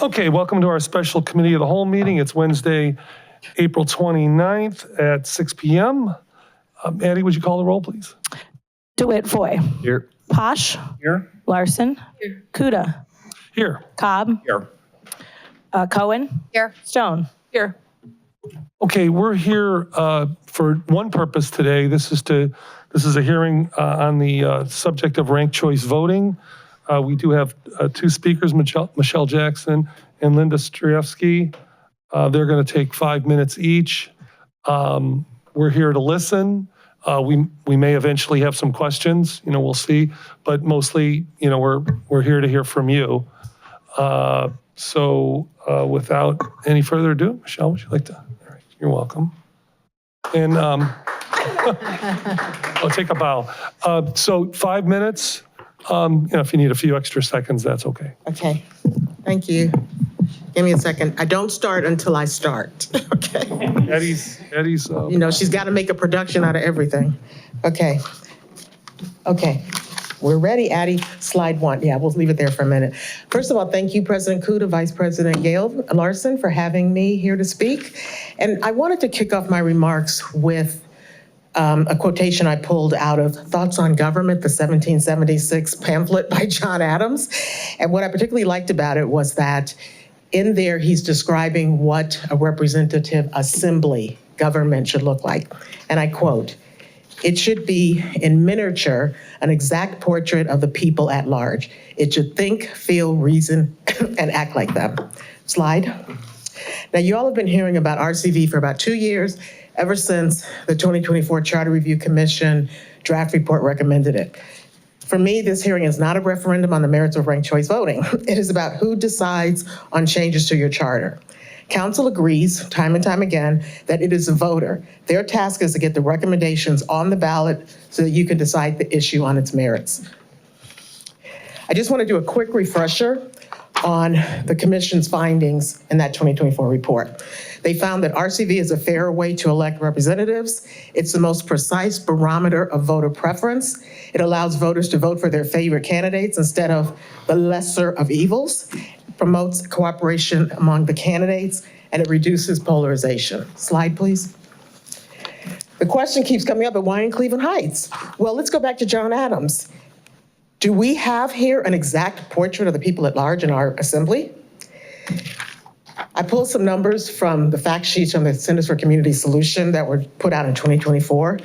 Okay, welcome to our special committee of the whole meeting. It's Wednesday, April 29th at 6 p.m. Addie, would you call the roll, please? DeWitt Foy. Here. Posh. Here. Larson. Here. Kuda. Here. Cobb. Here. Cohen. Here. Stone. Here. Okay, we're here for one purpose today. This is a hearing on the subject of ranked choice voting. We do have two speakers, Michelle Jackson and Linda Strejewski. They're going to take 5 minutes each. We're here to listen. We may eventually have some questions, we'll see, but mostly, we're here to hear from you. So without any further ado, Michelle, would you like to? All right, you're welcome. And I'll take a bow. So 5 minutes. If you need a few extra seconds, that's okay. Okay, thank you. Give me a second. I don't start until I start, okay? Eddie's. She's got to make a production out of everything. Okay, we're ready, Addie. Slide one. Yeah, we'll leave it there for a minute. First of all, thank you, President Kuda, Vice President Gail Larson, for having me here to speak. And I wanted to kick off my remarks with a quotation I pulled out of Thoughts on Government, the 1776 pamphlet by John Adams. And what I particularly liked about it was that in there, he's describing what a representative assembly government should look like. And I quote, "It should be in miniature, an exact portrait of the people at large. It should think, feel, reason, and act like them." Slide. Now, you all have been hearing about RCV for about 2 years, ever since the 2024 Charter Review Commission draft report recommended it. For me, this hearing is not a referendum on the merits of ranked choice voting. It is about who decides on changes to your charter. Council agrees, time and time again, that it is a voter. Their task is to get the recommendations on the ballot so that you can decide the issue on its merits. I just want to do a quick refresher on the Commission's findings in that 2024 report. They found that RCV is a fairer way to elect representatives. It's the most precise barometer of voter preference. It allows voters to vote for their favorite candidates instead of the lesser of evils. It promotes cooperation among the candidates, and it reduces polarization. Slide, please. The question keeps coming up, but why in Cleveland Heights? Well, let's go back to John Adams. Do we have here an exact portrait of the people at large in our assembly? I pulled some numbers from the fact sheets from the Centers for Community Solution that were put out in 2024.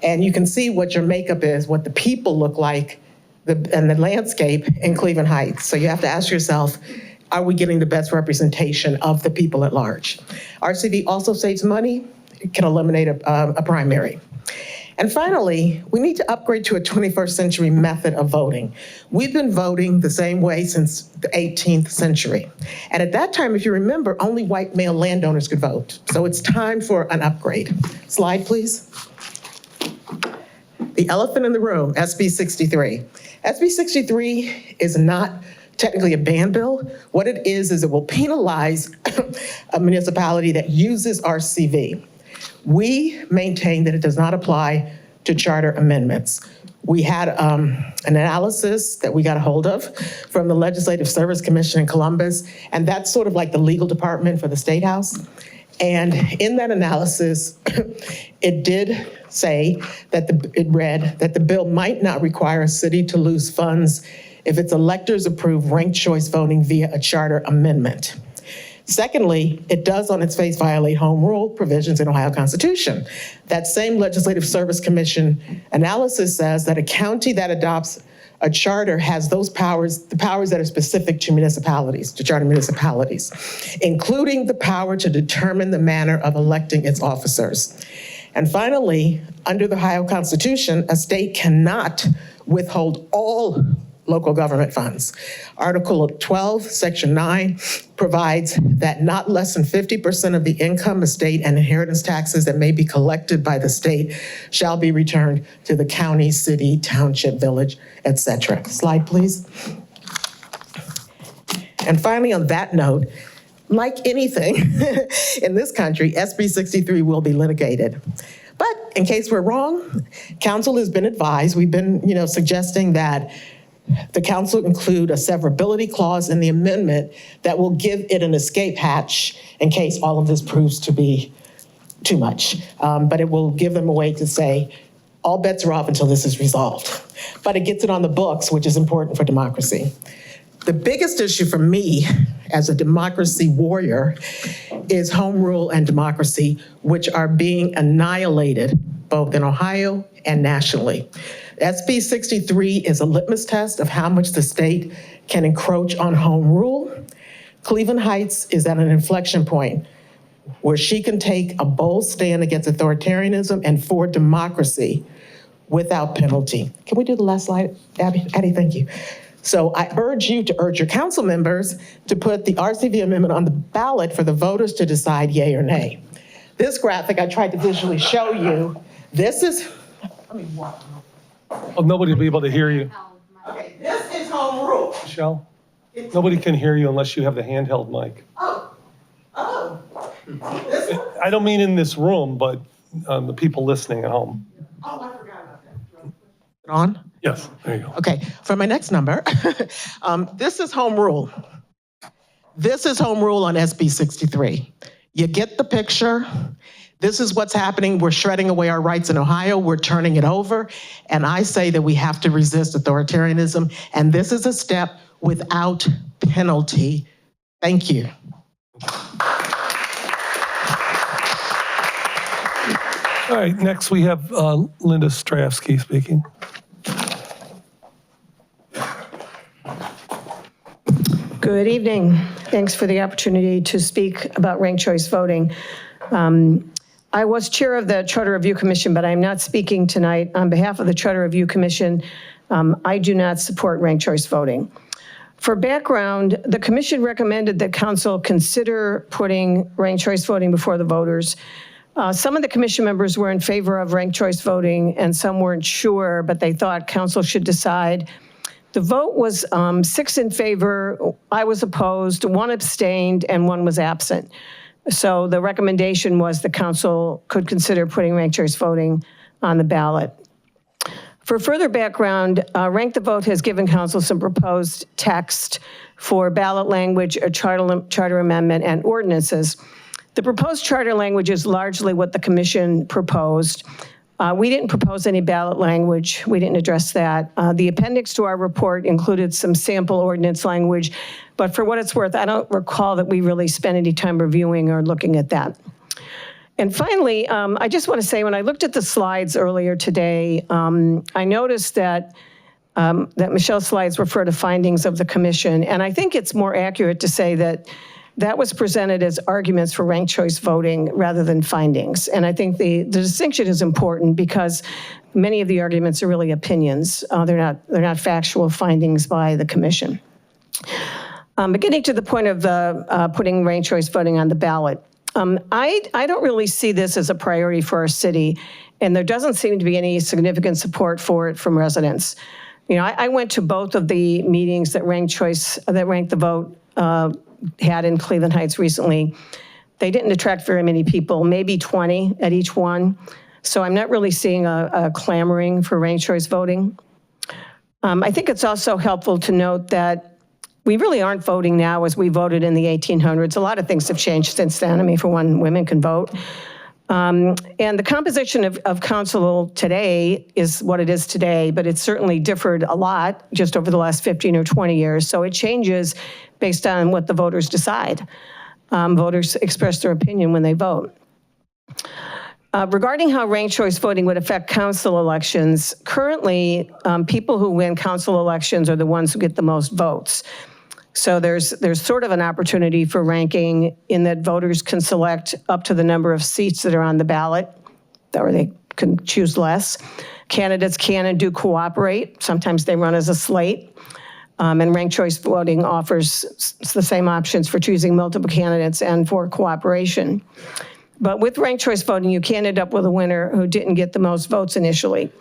And you can see what your makeup is, what the people look like, and the landscape in Cleveland Heights. So you have to ask yourself, are we getting the best representation of the people at large? RCV also saves money. It can eliminate a primary. And finally, we need to upgrade to a 21st century method of voting. We've been voting the same way since the 18th century. And at that time, if you remember, only white male landowners could vote. So it's time for an upgrade. Slide, please. The elephant in the room, SB 63. SB 63 is not technically a ban bill. What it is it will penalize a municipality that uses RCV. We maintain that it does not apply to charter amendments. We had an analysis that we got a hold of from the Legislative Service Commission in Columbus, and that's sort of like the legal department for the State House. And in that analysis, it did say that it read that the bill might not require a city to lose funds if its electors approve ranked choice voting via a charter amendment. Secondly, it does on its face violate home rule provisions in Ohio Constitution. That same Legislative Service Commission analysis says that a county that adopts a charter has those powers, the powers that are specific to municipalities, to charter municipalities, including the power to determine the manner of electing its officers. And finally, under the Ohio Constitution, a state cannot withhold all local government funds. Article 12, Section 9 provides that not less than 50% of the income, estate, and inheritance taxes that may be collected by the state shall be returned to the county, city, township, village, etc. Slide, please. And finally, on that note, like anything in this country, SB 63 will be litigated. But in case we're wrong, council has been advised, we've been, suggesting that the council include a severability clause in the amendment that will give it an escape hatch in case all of this proves to be too much. But it will give them a way to say, all bets are off until this is resolved. But it gets it on the books, which is important for democracy. The biggest issue for me as a democracy warrior is home rule and democracy, which are being annihilated both in Ohio and nationally. SB 63 is a litmus test of how much the state can encroach on home rule. Cleveland Heights is at an inflection point where she can take a bold stand against authoritarianism and for democracy without penalty. Can we do the last slide, Abby? Addie, thank you. So I urge you to urge your council members to put the RCV amendment on the ballot for the voters to decide yay or nay. This graphic I tried to visually show you. This is, let me walk. Oh, nobody will be able to hear you. Okay, this is home rule. Michelle, nobody can hear you unless you have the handheld mic. Oh. This one? I don't mean in this room, but the people listening at home. Oh, I forgot about that. On? Yes, there you go. Okay, for my next number, this is home rule. This is home rule on SB 63. You get the picture. This is what's happening. We're shredding away our rights in Ohio. We're turning it over. And I say that we have to resist authoritarianism. And this is a step without penalty. Thank you. All right, next we have Linda Strafsky speaking. Good evening. Thanks for the opportunity to speak about ranked choice voting. I was chair of the Charter Review Commission, but I'm not speaking tonight. On behalf of the Charter Review Commission, I do not support ranked choice voting. For background, the commission recommended that council consider putting ranked choice voting before the voters. Some of the commission members were in favor of ranked choice voting and some weren't sure, but they thought council should decide. The vote was 6 in favor, I was opposed, 1 abstained, and 1 was absent. So the recommendation was the council could consider putting ranked choice voting on the ballot. For further background, Rank the Vote has given council some proposed text for ballot language, a charter amendment, and ordinances. The proposed charter language is largely what the commission proposed. We didn't propose any ballot language. We didn't address that. The appendix to our report included some sample ordinance language, but for what it's worth, I don't recall that we really spent any time reviewing or looking at that. And finally, I just want to say, when I looked at the slides earlier today, I noticed that Michelle's slides refer to findings of the commission, and I think it's more accurate to say that that was presented as arguments for ranked choice voting rather than findings. And I think the distinction is important because many of the arguments are really opinions. They're not factual findings by the commission. But getting to the point of the putting ranked choice voting on the ballot, I don't really see this as a priority for our city, and there doesn't seem to be any significant support for it from residents. You know, I went to both of the meetings that Rank the Vote had in Cleveland Heights recently. They didn't attract very many people, maybe 20 at each one. So I'm not really seeing a clamoring for ranked choice voting. I think it's also helpful to note that we really aren't voting now as we voted in the 1800s. A lot of things have changed since then. I mean, for one, women can vote. And the composition of council today is what it is today, but it's certainly differed a lot just over the last 15 or 20 years. So it changes based on what the voters decide. Voters express their opinion when they vote. Regarding how ranked choice voting would affect council elections, currently people who win council elections are the ones who get the most votes. So there's sort of an opportunity for ranking in that voters can select up to the number of seats that are on the ballot, or they can choose less. Candidates can and do cooperate. Sometimes they run as a slate. And ranked choice voting offers the same options for choosing multiple candidates and for cooperation. But with ranked choice voting, you can end up with a winner who didn't get the most votes initially.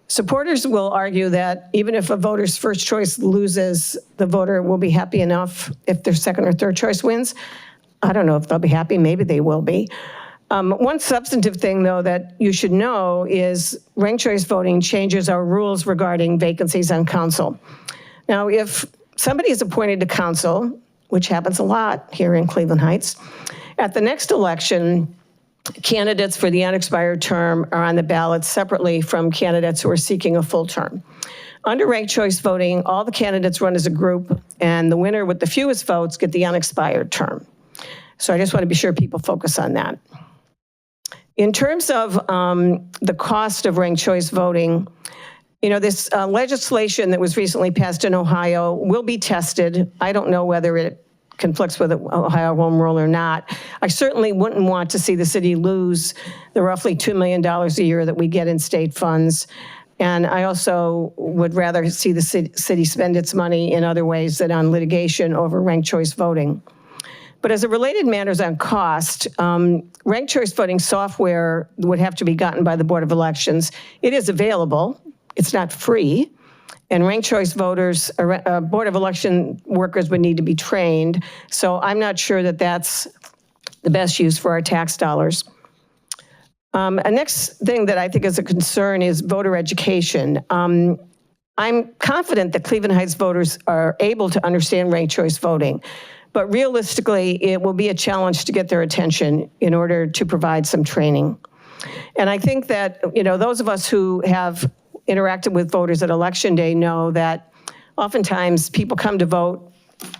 Supporters will argue that even if a voter's first choice loses, the voter will be happy enough if their second or third choice wins. I don't know if they'll be happy, maybe they will be. One substantive thing, though, that you should know is ranked choice voting changes our rules regarding vacancies on council. Now, if somebody is appointed to council, which happens a lot here in Cleveland Heights, at the next election, candidates for the unexpired term are on the ballot separately from candidates who are seeking a full term. Under ranked choice voting, all the candidates run as a group, and the winner with the fewest votes get the unexpired term. So I just want to be sure people focus on that. In terms of the cost of ranked choice voting, you know, this legislation that was recently passed in Ohio will be tested. I don't know whether it conflicts with Ohio Home Rule or not. I certainly wouldn't want to see the city lose the roughly $2 million a year that we get in state funds. And I also would rather see the city spend its money in other ways than on litigation over ranked choice voting. But as a related matters on cost, ranked choice voting software would have to be gotten by the Board of Elections. It is available. It's not free. And ranked choice voters, Board of Election workers would need to be trained. So I'm not sure that that's the best use for our tax dollars. A next thing that I think is a concern is voter education. I'm confident that Cleveland Heights voters are able to understand ranked choice voting, but realistically, it will be a challenge to get their attention in order to provide some training. And I think that, you know, those of us who have interacted with voters at Election Day know that oftentimes people come to vote,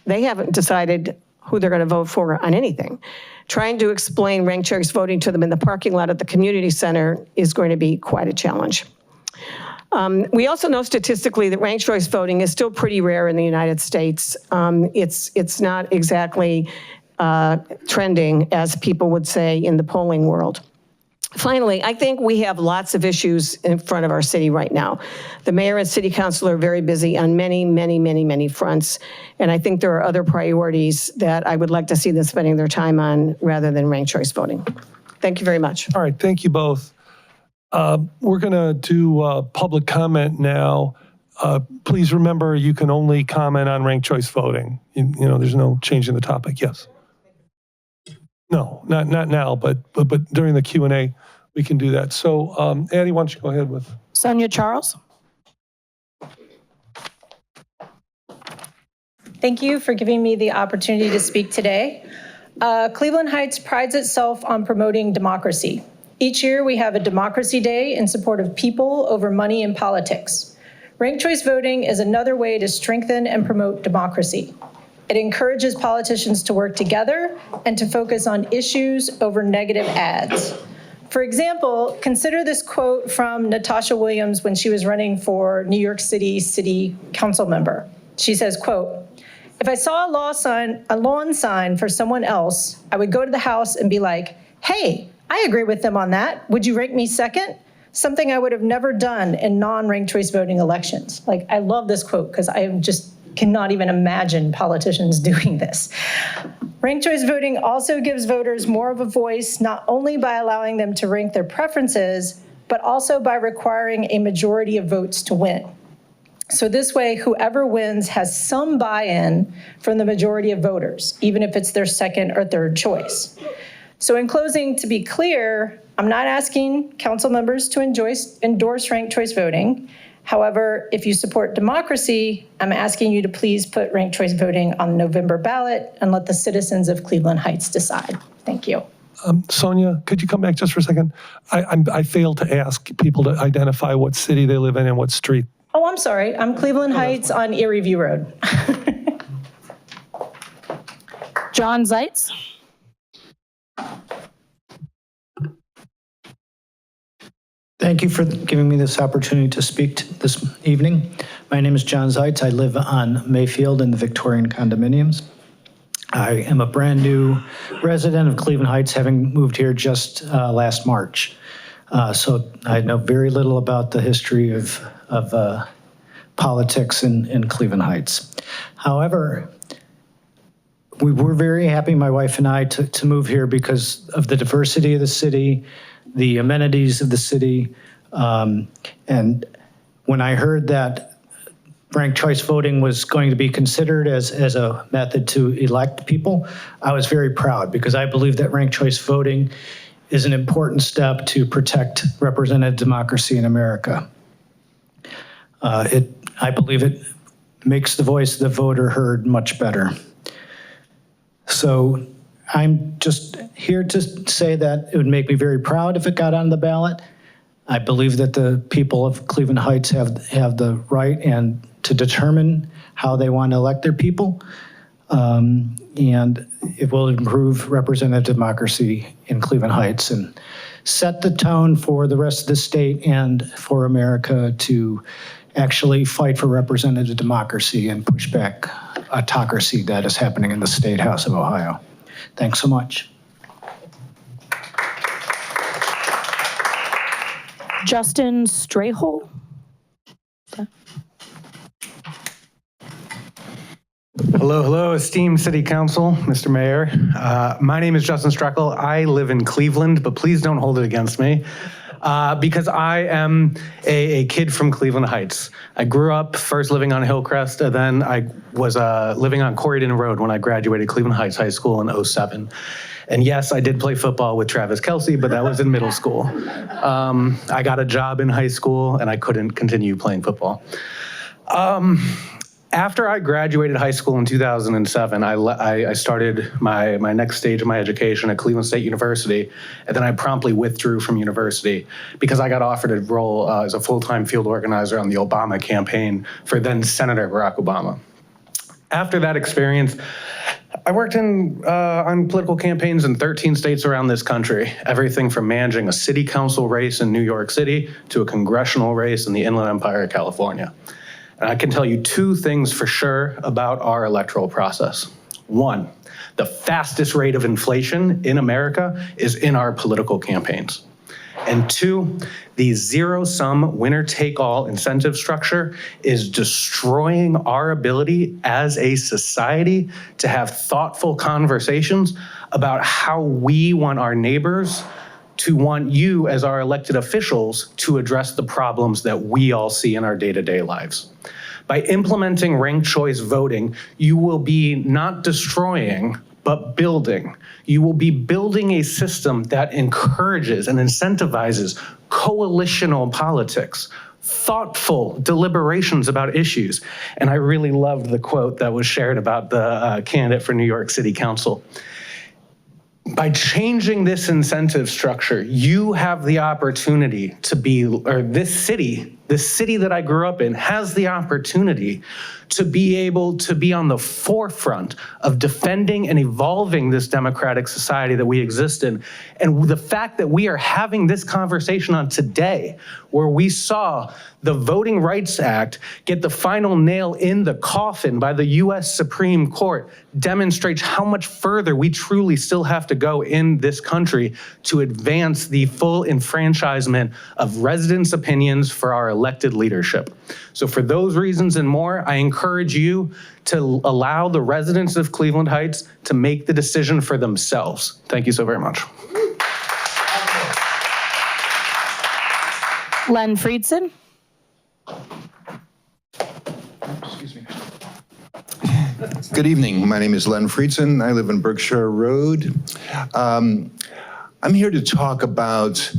they haven't decided who they're going to vote for on anything. Trying to explain ranked choice voting to them in the parking lot at the community center is going to be quite a challenge. We also know statistically that ranked choice voting is still pretty rare in the United States. It's not exactly trending, as people would say in the polling world. Finally, I think we have lots of issues in front of our city right now. The mayor and city council are very busy on many fronts. And I think there are other priorities that I would like to see them spending their time on rather than ranked choice voting. Thank you very much. All right, thank you both. We're going to do public comment now. Please remember, you can only comment on ranked choice voting. You know, there's no change in the topic. Yes. No, not now, but during the Q&A, we can do that. So, Addie, why don't you go ahead with? Sonia Charles. Thank you for giving me the opportunity to speak today. Cleveland Heights prides itself on promoting democracy. Each year we have a Democracy Day in support of people over money in politics. Ranked choice voting is another way to strengthen and promote democracy. It encourages politicians to work together and to focus on issues over negative ads. For example, consider this quote from Natasha Williams when she was running for New York City Council member. She says, quote, "If I saw a lawn sign for someone else, I would go to the house and be like, hey, I agree with them on that. Would you rank me second?" Something I would have never done in non-ranked choice voting elections. Like, I love this quote because I just cannot even imagine politicians doing this. Ranked choice voting also gives voters more of a voice, not only by allowing them to rank their preferences, but also by requiring a majority of votes to win. So this way, whoever wins has some buy-in from the majority of voters, even if it's their second or third choice. So in closing, to be clear, I'm not asking council members to endorse ranked choice voting. However, if you support democracy, I'm asking you to please put ranked choice voting on the November ballot and let the citizens of Cleveland Heights decide. Thank you. Sonia, could you come back just for a second? I failed to ask people to identify what city they live in and what street. Oh, I'm sorry. I'm Cleveland Heights on Erie View Road. John Zeitz. Thank you for giving me this opportunity to speak this evening. My name is John Zeitz. I live on Mayfield in the Victorian condominiums. I am a brand new resident of Cleveland Heights, having moved here just last March. So I know very little about the history of politics in Cleveland Heights. However, we were very happy, my wife and I, to move here because of the diversity of the city, the amenities of the city. And when I heard that ranked choice voting was going to be considered as a method to elect people, I was very proud because I believe that ranked choice voting is an important step to protect representative democracy in America. I believe it makes the voice of the voter heard much better. So I'm just here to say that it would make me very proud if it got on the ballot. I believe that the people of Cleveland Heights have the right and to determine how they want to elect their people. And it will improve representative democracy in Cleveland Heights and set the tone for the rest of the state and for America to actually fight for representative democracy and push back autocracy that is happening in the State House of Ohio. Thanks so much. Justin Strayhole. Hello, esteemed City Council, Mr. Mayor. My name is Justin Streckel. I live in Cleveland, but please don't hold it against me because I am a kid from Cleveland Heights. I grew up first living on Hillcrest, and then I was living on Corydon Road when I graduated Cleveland Heights High School in '07. And yes, I did play football with Travis Kelce, but that was in middle school. I got a job in high school, and I couldn't continue playing football. After I graduated high school in 2007, I started my next stage of my education at Cleveland State University, and then I promptly withdrew from university because I got offered a role as a full-time field organizer on the Obama campaign for then Senator Barack Obama. After that experience, I worked on political campaigns in 13 states around this country, everything from managing a city council race in New York City to a congressional race in the Inland Empire of California. And I can tell you two things for sure about our electoral process. One, the fastest rate of inflation in America is in our political campaigns. And two, the zero-sum winner-take-all incentive structure is destroying our ability as a society to have thoughtful conversations about how we want our neighbors to want you as our elected officials to address the problems that we all see in our day-to-day lives. By implementing ranked choice voting, you will be not destroying, but building. You will be building a system that encourages and incentivizes coalitional politics, thoughtful deliberations about issues. And I really loved the quote that was shared about the candidate for New York City Council. By changing this incentive structure, you have the opportunity to be, or this city that I grew up in has the opportunity to be able to be on the forefront of defending and evolving this democratic society that we exist in. And the fact that we are having this conversation on today, where we saw the Voting Rights Act get the final nail in the coffin by the US Supreme Court, demonstrates how much further we truly still have to go in this country to advance the full enfranchisement of residents' opinions for our elected leadership. So for those reasons and more, I encourage you to allow the residents of Cleveland Heights to make the decision for themselves. Thank you so very much. Len Friedson. Good evening. My name is Len Friedson. I live in Berkshire Road. I'm here to talk about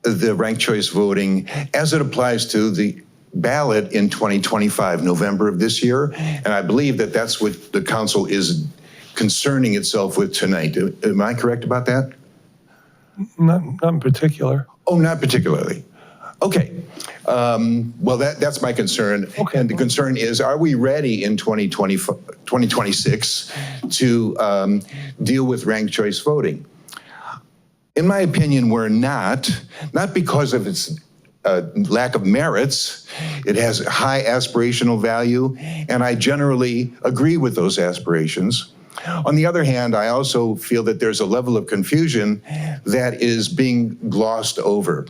the ranked choice voting as it applies to the ballot in 2025, November of this year. And I believe that that's what the council is concerning itself with tonight. Am I correct about that? Not in particular. Oh, not particularly. Okay. Well, that's my concern. Okay. And the concern is, are we ready in 2026 to deal with ranked choice voting? In my opinion, we're not because of its lack of merits. It has high aspirational value, and I generally agree with those aspirations. On the other hand, I also feel that there's a level of confusion that is being glossed over.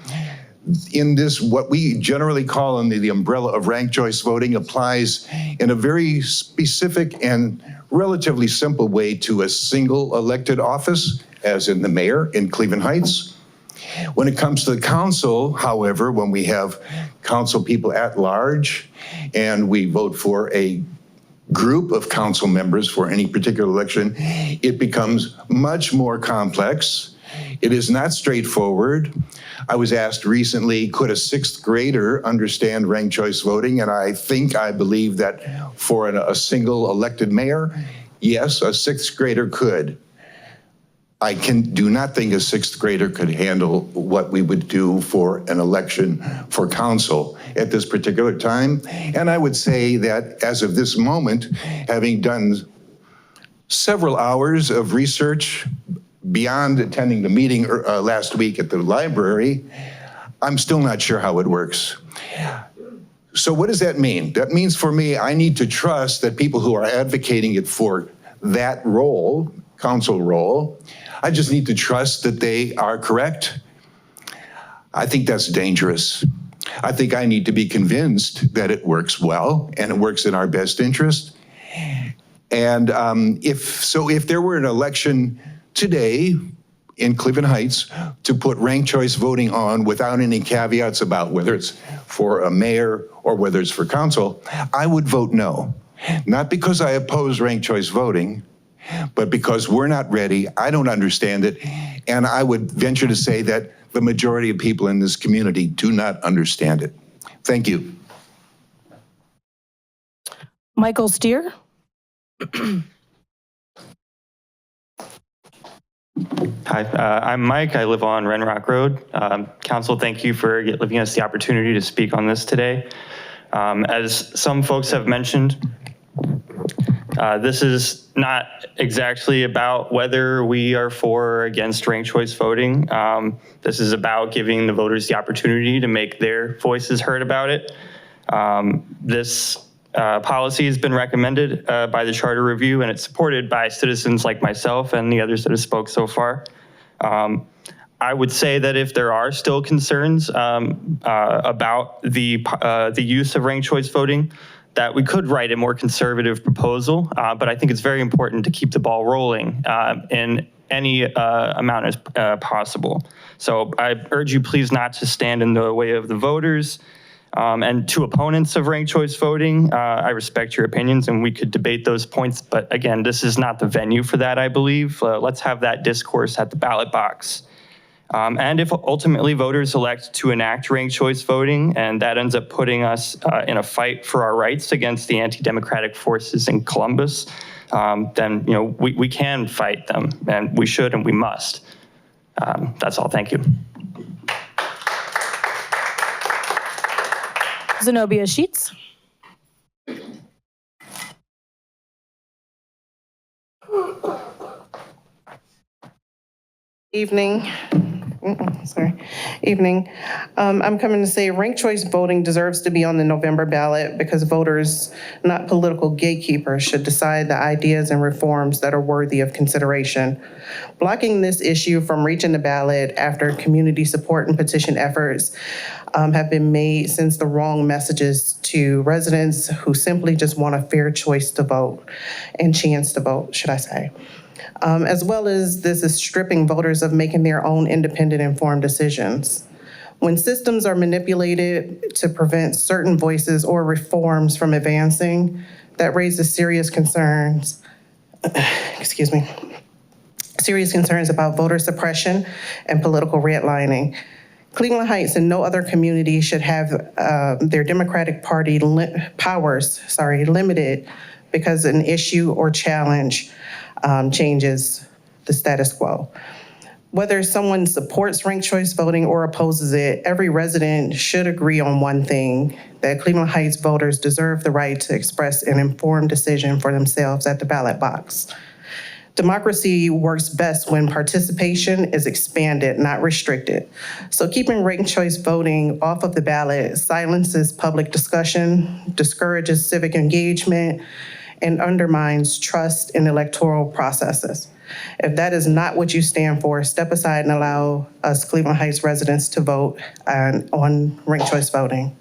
In this, what we generally call under the umbrella of ranked choice voting applies in a very specific and relatively simple way to a single elected office, as in the mayor in Cleveland Heights. When it comes to the council, however, when we have council people at large and we vote for a group of council members for any particular election, it becomes much more complex It is not straightforward. I was asked recently, could a sixth grader understand ranked choice voting? And I believe that for a single elected mayor, yes, a sixth grader could. I do not think a sixth grader could handle what we would do for an election for council at this particular time. And I would say that as of this moment, having done several hours of research beyond attending the meeting last week at the library, I'm still not sure how it works. So what does that mean? That means for me, I need to trust that people who are advocating it for that role, council role, I just need to trust that they are correct. I think that's dangerous. I think I need to be convinced that it works well and it works in our best interest. And if there were an election today in Cleveland Heights to put ranked choice voting on without any caveats about whether it's for a mayor or whether it's for council, I would vote no. Not because I oppose ranked choice voting, but because we're not ready, I don't understand it, and I would venture to say that the majority of people in this community do not understand it. Thank you. Michael Steer. Hi, I'm Mike. I live on Ren Rock Road. Council, thank you for giving us the opportunity to speak on this today. As some folks have mentioned, this is not exactly about whether we are for or against ranked choice voting. This is about giving the voters the opportunity to make their voices heard about it. This policy has been recommended by the Charter Review, and it's supported by citizens like myself and the others that have spoke so far. I would say that if there are still concerns about the use of ranked choice voting, that we could write a more conservative proposal, but I think it's very important to keep the ball rolling in any amount as possible. So I urge you please not to stand in the way of the voters. And to opponents of ranked choice voting, I respect your opinions and we could debate those points, but again, this is not the venue for that, I believe. Let's have that discourse at the ballot box. And if ultimately voters elect to enact ranked choice voting and that ends up putting us in a fight for our rights against the anti-democratic forces in Columbus, then we can fight them, and we should and we must. That's all. Thank you. Zenobia Sheets. Evening. Evening. I'm coming to say ranked choice voting deserves to be on the November ballot because voters, not political gatekeepers, should decide the ideas and reforms that are worthy of consideration. Blocking this issue from reaching the ballot after community support and petition efforts have been made sends the wrong messages to residents who simply just want a fair choice to vote and chance to vote, should I say. As well as this is stripping voters of making their own independent, informed decisions. When systems are manipulated to prevent certain voices or reforms from advancing, that raises serious concerns, serious concerns about voter suppression and political redlining. Cleveland Heights and no other community should have their Democratic Party powers limited because an issue or challenge changes the status quo. Whether someone supports ranked choice voting or opposes it, every resident should agree on one thing, that Cleveland Heights voters deserve the right to express an informed decision for themselves at the ballot box. Democracy works best when participation is expanded, not restricted. So keeping ranked choice voting off of the ballot silences public discussion, discourages civic engagement, and undermines trust in electoral processes. If that is not what you stand for, step aside and allow us Cleveland Heights residents to vote on ranked choice voting.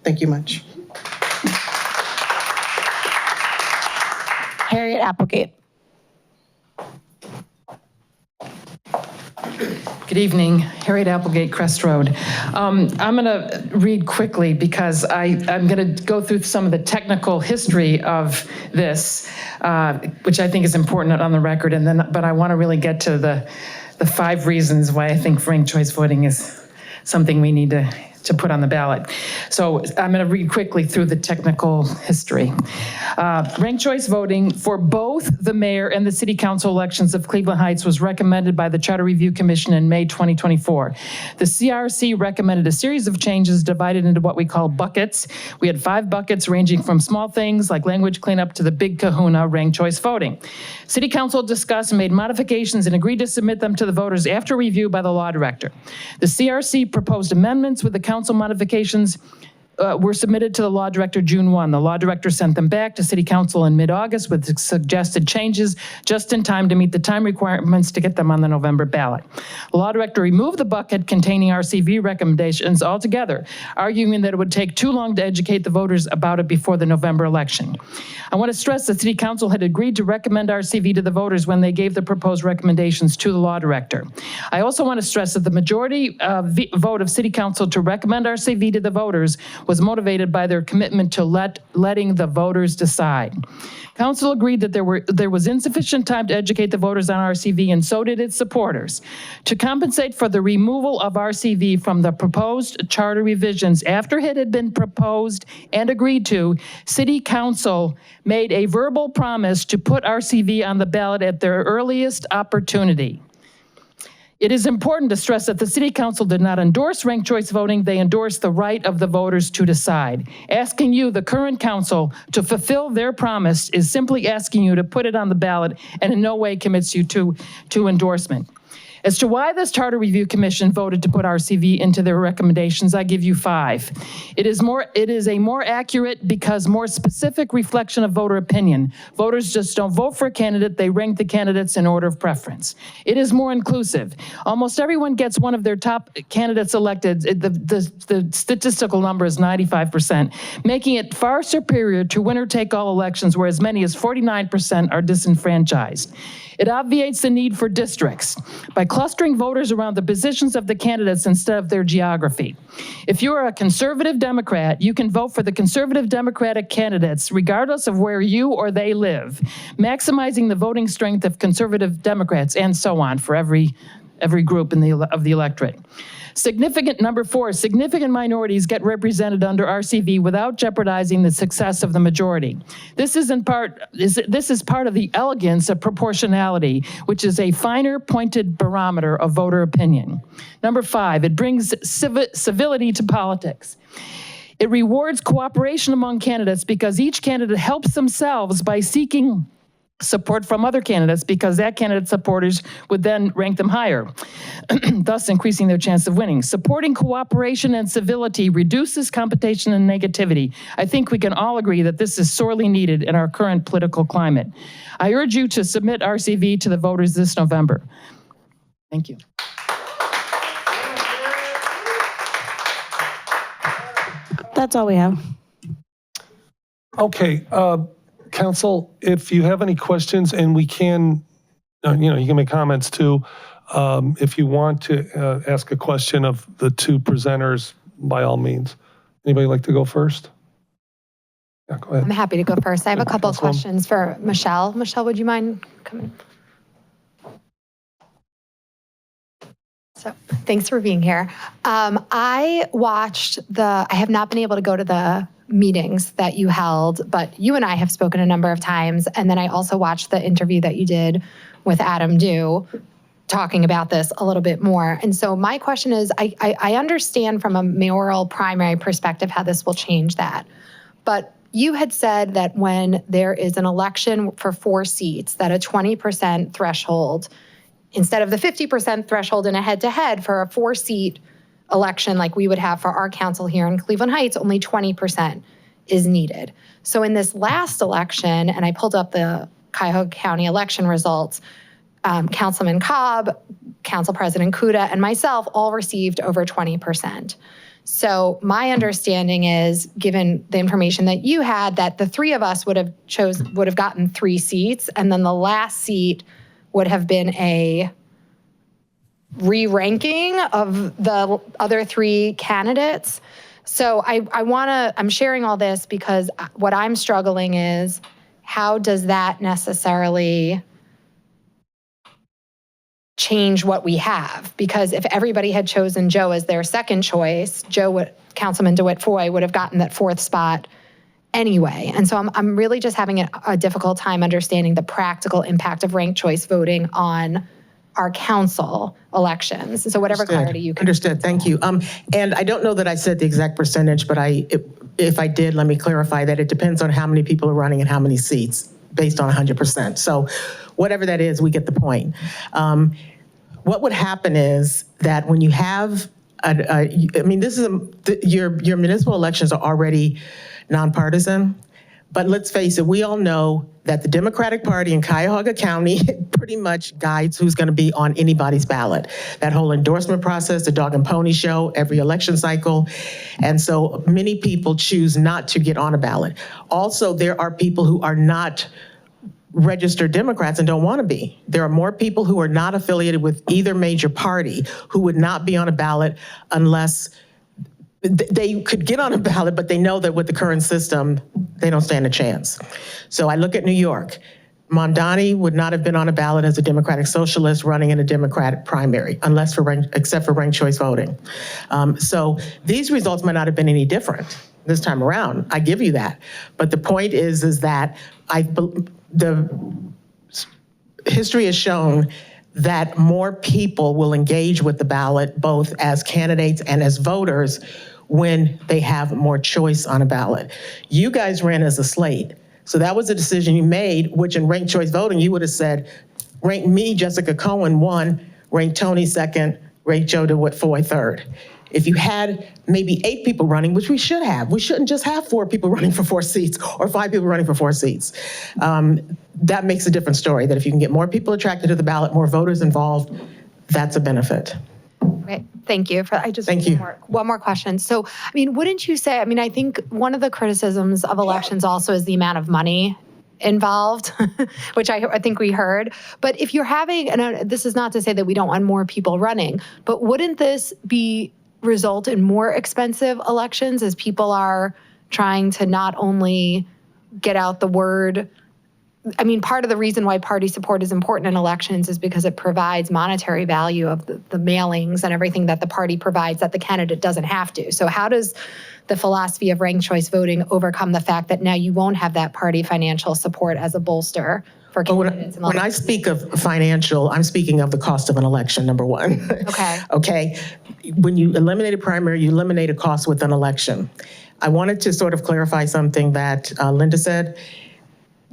Thank you much. Harriet Applegate. Good evening, Harriet Applegate, Crest Road. I'm going to read quickly because I'm going to go through some of the technical history of this, which I think is important on the record, but I want to really get to the the 5 reasons why I think ranked choice voting is something we need to put on the ballot. So I'm going to read quickly through the technical history. Ranked choice voting for both the mayor and the city council elections of Cleveland Heights was recommended by the Charter Review Commission in May 2024. The CRC recommended a series of changes divided into what we call buckets. We had 5 buckets ranging from small things like language cleanup to the big kahuna, ranked choice voting. City council discussed and made modifications and agreed to submit them to the voters after review by the law director. The CRC proposed amendments with the council modifications were submitted to the law director June 1. The law director sent them back to city council in mid-August with suggested changes just in time to meet the time requirements to get them on the November ballot. The law director removed the bucket containing RCV recommendations altogether, arguing that it would take too long to educate the voters about it before the November election. I want to stress that city council had agreed to recommend RCV to the voters when they gave the proposed recommendations to the law director. I also want to stress that the majority vote of city council to recommend RCV to the voters was motivated by their commitment to letting the voters decide. Council agreed that there was insufficient time to educate the voters on RCV, and so did its supporters. To compensate for the removal of RCV from the proposed charter revisions after it had been proposed and agreed to, City Council made a verbal promise to put RCV on the ballot at their earliest opportunity. It is important to stress that the City Council did not endorse ranked choice voting. They endorsed the right of the voters to decide. Asking you, the current council, to fulfill their promise is simply asking you to put it on the ballot and in no way commits you to endorsement. As to why this Charter Review Commission voted to put RCV into their recommendations, I give you 5. It is a more accurate because more specific reflection of voter opinion. Voters just don't vote for a candidate, they rank the candidates in order of preference. It is more inclusive. Almost everyone gets one of their top candidates elected. The statistical number is 95%, making it far superior to winner-take-all elections where as many as 49% are disenfranchised. It obviates the need for districts by clustering voters around the positions of the candidates instead of their geography. If you are a conservative Democrat, you can vote for the conservative Democratic candidates regardless of where you or they live, maximizing the voting strength of conservative Democrats and so on for every group of the electorate. Number 4, significant minorities get represented under RCV without jeopardizing the success of the majority. This is part of the elegance of proportionality, which is a finer pointed barometer of voter opinion. Number 5, it brings civility to politics. It rewards cooperation among candidates because each candidate helps themselves by seeking support from other candidates because that candidate's supporters would then rank them higher, thus increasing their chance of winning. Supporting cooperation and civility reduces competition and negativity. I think we can all agree that this is sorely needed in our current political climate. I urge you to submit RCV to the voters this November. Thank you. That's all we have. Okay, Council, if you have any questions, and we can, you can make comments too. If you want to ask a question of the 2 presenters, by all means. Anybody like to go first? Yeah, go ahead. I'm happy to go first. I have a couple of Councilwoman. questions for Michelle. Michelle, would you mind coming? So thanks for being here. I have not been able to go to the meetings that you held, but you and I have spoken a number of times. And then I also watched the interview that you did with Adam Dew talking about this a little bit more. And so my question is, I understand from a mayoral primary perspective how this will change that. But you had said that when there is an election for 4 seats, that a 20% threshold, instead of the 50% threshold in a head-to-head for a 4-seat election like we would have for our council here in Cleveland Heights, only 20% is needed. So in this last election, and I pulled up the Cuyahoga County election results, Councilman Cobb, Council President Kuda, and myself all received over 20%. So my understanding is, given the information that you had, that the 3 of us would have gotten 3 seats, and then the last seat would have been a re-ranking of the other 3 candidates. So I'm sharing all this because what I'm struggling is, how does that necessarily change what we have. Because if everybody had chosen Joe as their second choice, Councilman DeWitt Foy would have gotten that fourth spot anyway. And so I'm really just having a difficult time understanding the practical impact of ranked choice voting on our council elections. So whatever clarity you can. Understood, thank you. And I don't know that I said the exact percentage, but if I did, let me clarify that it depends on how many people are running and how many seats, based on 100%. So whatever that is, we get the point. What would happen is that when you have, your municipal elections are already nonpartisan, but let's face it, we all know that the Democratic Party in Cuyahoga County pretty much guides who's going to be on anybody's ballot. That whole endorsement process, the dog and pony show, every election cycle. And so many people choose not to get on a ballot. Also, there are people who are not registered Democrats and don't want to be. There are more people who are not affiliated with either major party who would not be on a ballot unless they could get on a ballot, but they know that with the current system, they don't stand a chance. So I look at New York. Mamdani would not have been on a ballot as a Democratic Socialist running in a Democratic primary, except for ranked choice voting. So these results might not have been any different this time around. I give you that. But the point is that the history has shown that more people will engage with the ballot, both as candidates and as voters, when they have more choice on a ballot. You guys ran as a slate. So that was a decision you made, which in ranked choice voting, you would have said, rank me, Jessica Cohen, 1, rank Tony 2nd, rank Joe DeWitt Foy 3rd. If you had maybe 8 people running, which we should have, we shouldn't just have 4 people running for 4 seats or 5 people running for 4 seats. That makes a different story, that if you can get more people attracted to the ballot, more voters involved, that's a benefit. Right. Thank you. Thank you. One more question. So, wouldn't you say, I think one of the criticisms of elections also is the amount of money involved, which I think we heard. But if you're having, and this is not to say that we don't want more people running, but wouldn't this result in more expensive elections as people are trying to not only get out the word? Part of the reason why party support is important in elections is because it provides monetary value of the mailings and everything that the party provides that the candidate doesn't have to. So how does the philosophy of ranked choice voting overcome the fact that now you won't have that party financial support as a bolster for candidates? When I speak of financial, I'm speaking of the cost of an election, number one. Okay. Okay. When you eliminate a primary, you eliminate a cost with an election. I wanted to sort of clarify something that Linda said.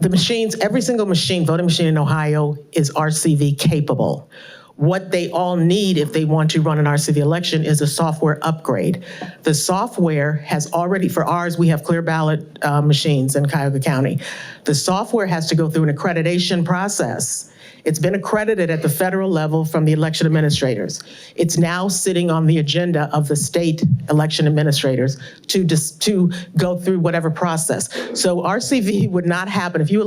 The machines, every single voting machine in Ohio is RCV capable. What they all need if they want to run an RCV election is a software upgrade. The software has already, for ours, we have clear ballot machines in Cuyahoga County. The software has to go through an accreditation process. It's been accredited at the federal level from the election administrators. It's now sitting on the agenda of the state election administrators to go through whatever process. So RCV would not happen if you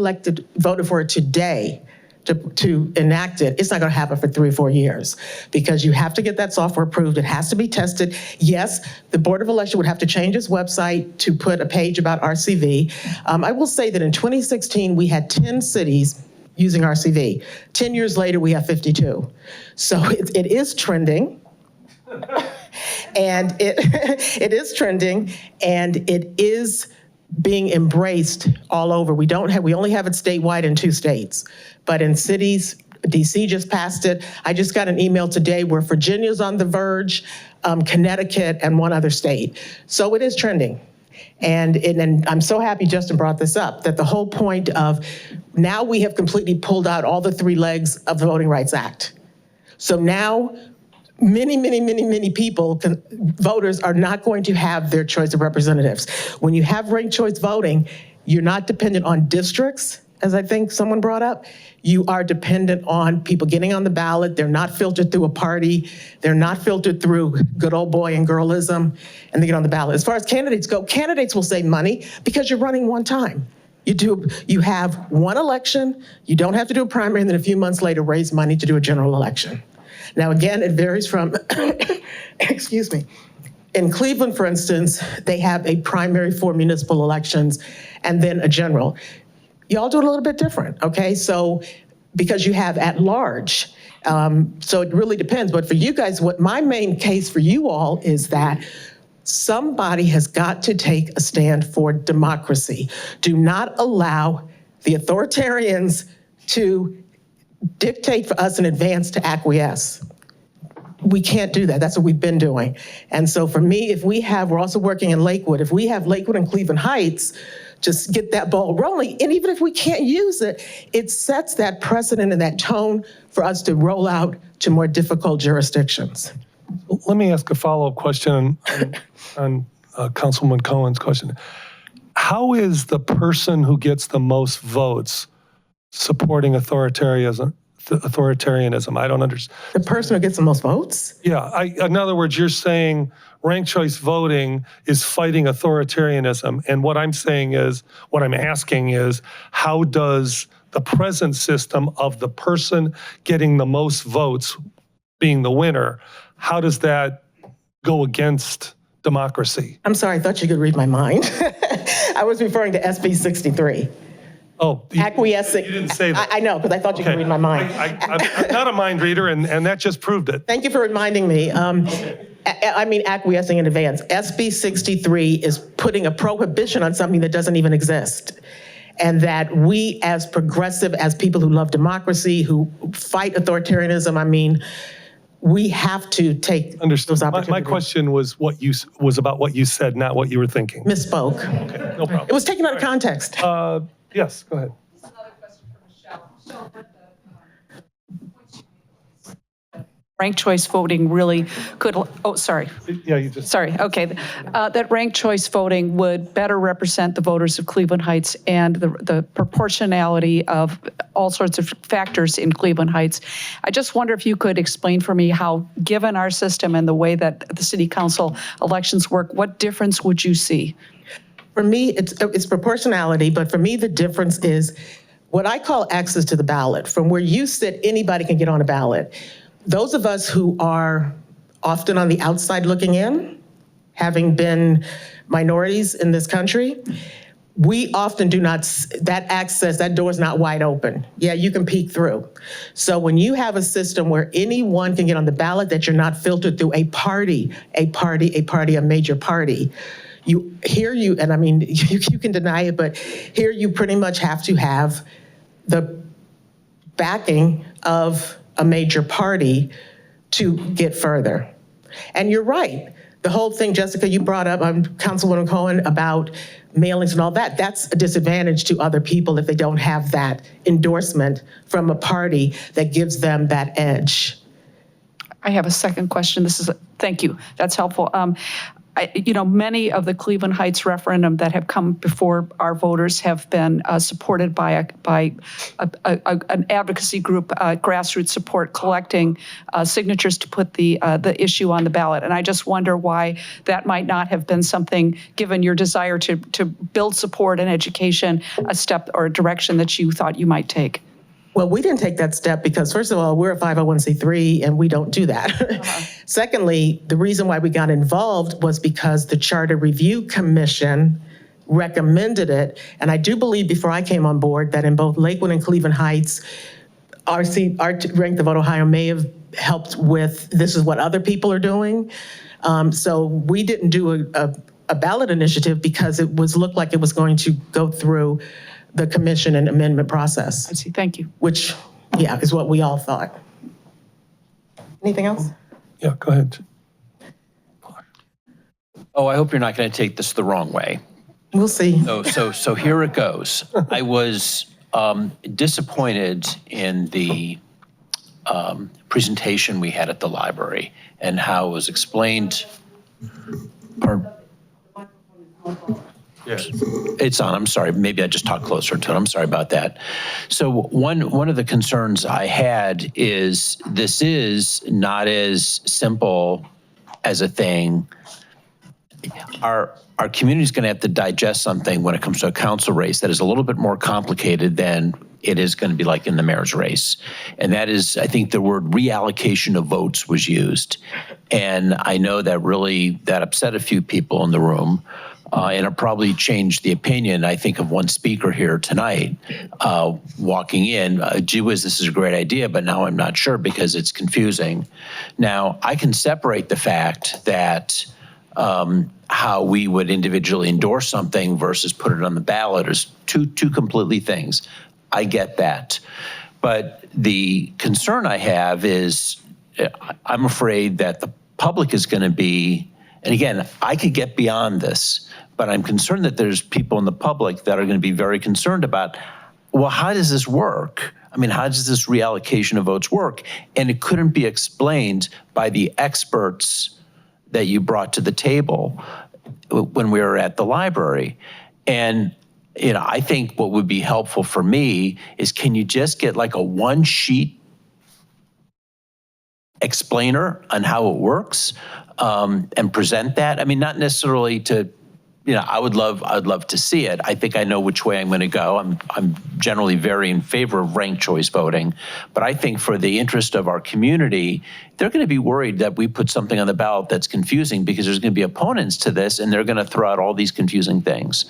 voted for it today to enact it. It's not going to happen for 3 or 4 years because you have to get that software approved. It has to be tested. Yes, the Board of Election would have to change its website to put a page about RCV. I will say that in 2016, we had 10 cities using RCV. 10 years later, we have 52. So it is trending. And it is trending, and it is being embraced all over. We only have it statewide in 2 states, but in cities, DC just passed it. I just got an email today where Virginia's on the verge, Connecticut, and 1 other state. So it is trending. And I'm so happy Justin brought this up, that the whole point of now we have completely pulled out all the 3 legs of the Voting Rights Act. So now many people, voters, are not going to have their choice of representatives. When you have ranked choice voting, you're not dependent on districts, as I think someone brought up. You are dependent on people getting on the ballot. They're not filtered through a party. They're not filtered through good old boy and girlism, and they get on the ballot. As far as candidates go, candidates will save money because you're running one time. You have one election, you don't have to do a primary, and then a few months later raise money to do a general election. Now, again, it varies from, excuse me. In Cleveland, for instance, they have a primary for municipal elections and then a general. Y'all do it a little bit different, okay? So because you have at large, So it really depends. But for you guys, what my main case for you all is that somebody has got to take a stand for democracy. Do not allow the authoritarians to dictate for us in advance to acquiesce. We can't do that. That's what we've been doing. And so for me, we're also working in Lakewood, if we have Lakewood and Cleveland Heights, just get that ball rolling. And even if we can't use it, it sets that precedent and that tone for us to roll out to more difficult jurisdictions. Let me ask a follow-up question on Councilwoman Cohen's question. How is the person who gets the most votes supporting authoritarianism? I don't understand. The person who gets the most votes? Yeah, in other words, you're saying ranked choice voting is fighting authoritarianism. And what I'm asking is, how does the present system of the person getting the most votes being the winner, how does that go against democracy? I'm sorry, I thought you could read my mind. I was referring to SB 63. Oh, Acquiescing. You didn't say that. I know, because I thought you could read my mind. I'm not a mind reader, and that just proved it. Thank you for reminding me. I mean acquiescing in advance. SB 63 is putting a prohibition on something that doesn't even exist. And that we as progressive, as people who love democracy, who fight authoritarianism, I mean, we have to take those opportunities. My question was about what you said, not what you were thinking. Misspoke. Okay, no problem. It was taken out of context. Yes, go ahead. Ranked choice voting really could, Yeah, you just. sorry, okay. That ranked choice voting would better represent the voters of Cleveland Heights and the proportionality of all sorts of factors in Cleveland Heights. I just wonder if you could explain for me how, given our system and the way that the city council elections work, what difference would you see? For me, it's proportionality, but for me, the difference is what I call access to the ballot. From where you sit, anybody can get on a ballot. Those of us who are often on the outside looking in, having been minorities in this country, we often do not, that door is not wide open. Yeah, you can peek through. So when you have a system where anyone can get on the ballot, that you're not filtered through a major party, and I mean, you can deny it, but here you pretty much have to have the backing of a major party to get further. And you're right. The whole thing, Jessica, you brought up, Councilwoman Cohen, about mailings and all that, that's a disadvantage to other people if they don't have that endorsement from a party that gives them that edge. I have a second question. Thank you. That's helpful. Many of the Cleveland Heights referendum that have come before our voters have been supported by an advocacy group, grassroots support, collecting signatures to put the issue on the ballot. And I just wonder why that might not have been something, given your desire to build support and education, a step or a direction that you thought you might take. Well, we didn't take that step because, first of all, we're a 501c3 and we don't do that. Secondly, the reason why we got involved was because the Charter Review Commission recommended it. And I do believe before I came on board that in both Lakewood and Cleveland Heights, our Rank the Vote Ohio may have helped with, this is what other people are doing. So we didn't do a ballot initiative because it looked like it was going to go through the commission and amendment process. I see. Thank you. Which, yeah, is what we all thought. Anything else? Yeah, go ahead. Oh, I hope you're not going to take this the wrong way. We'll see. So here it goes. I was disappointed in the presentation we had at the library and how it was explained. It's on, I'm sorry, maybe I just talked closer to it, I'm sorry about that. So one of the concerns I had is this is not as simple as a thing. Our community is going to have to digest something when it comes to a council race that is a little bit more complicated than it is going to be like in the mayor's race. And that is, I think the word reallocation of votes was used. And I know that really, that upset a few people in the room. And it probably changed the opinion, I think, of one speaker here tonight walking in. Gee whiz, this is a great idea, but now I'm not sure because it's confusing. Now, I can separate the fact that how we would individually endorse something versus put it on the ballot is two completely things. I get that. But the concern I have is I'm afraid that the public is going to be, and again, I could get beyond this, but I'm concerned that there's people in the public that are going to be very concerned about, well, how does this work? I mean, how does this reallocation of votes work? And it couldn't be explained by the experts that you brought to the table when we were at the library. And, you know, I think what would be helpful for me is, can you just get like a one sheet explainer on how it works and present that? I mean, not necessarily to, you know, I'd love to see it. I think I know which way I'm going to go. I'm generally very in favor of ranked choice voting, but I think for the interest of our community, they're going to be worried that we put something on the ballot that's confusing, because there's going to be opponents to this and they're going to throw out all these confusing things.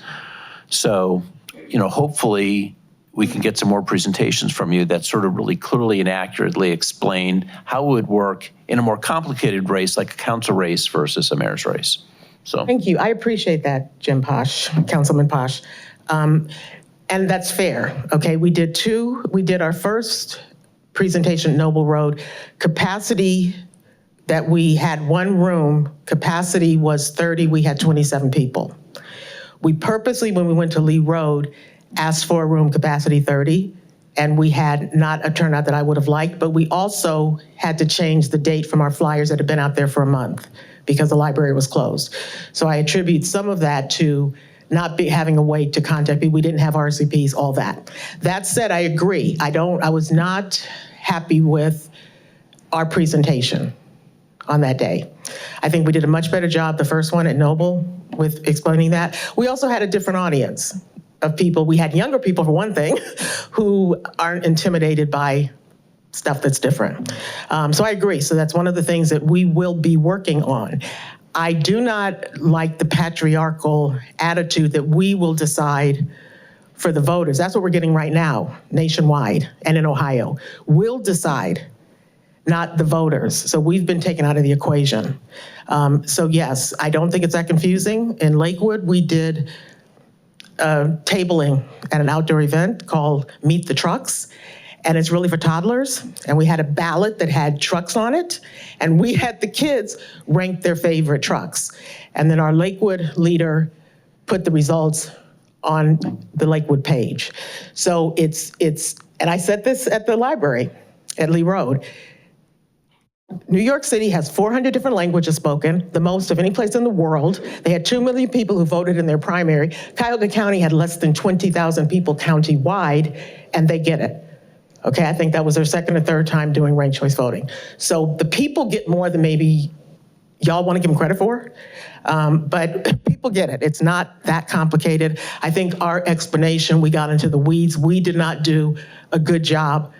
So, you know, hopefully we can get some more presentations from you that sort of really clearly and accurately explain how it would work in a more complicated race like a council race versus a mayor's race. So Thank you. I appreciate that, Jim Posh, Councilman Posh. And that's fair, okay? We did our first presentation at Noble Road. Capacity that we had one room, capacity was 30, we had 27 people. We purposely, when we went to Lee Road, asked for a room capacity 30, and we had not a turnout that I would have liked, but we also had to change the date from our flyers that had been out there for a month because the library was closed. So I attribute some of that to not having a way to contact people. We didn't have RCPs, all that. That said, I agree. I was not happy with our presentation on that day. I think we did a much better job, the first one at Noble, with explaining that. We also had a different audience of people. We had younger people, for one thing, who aren't intimidated by stuff that's different. So I agree. So that's one of the things that we will be working on. I do not like the patriarchal attitude that we will decide for the voters. That's what we're getting right now, nationwide and in Ohio. We'll decide, not the voters. So we've been taken out of the equation. So yes, I don't think it's that confusing. In Lakewood, we did tabling at an outdoor event called Meet the Trucks. And it's really for toddlers. And we had a ballot that had trucks on it. And we had the kids rank their favorite trucks. And then our Lakewood leader put the results on the Lakewood page. So it's, and I said this at the library at Lee Road. New York City has 400 different languages spoken, the most of any place in the world. They had 2 million people who voted in their primary. Cuyahoga County had less than 20,000 people county-wide, and they get it. Okay, I think that was their second or third time doing ranked choice voting. So the people get more than maybe y'all want to give them credit for, but people get it. It's not that complicated. I think our explanation, we got into the weeds. We did not do a good job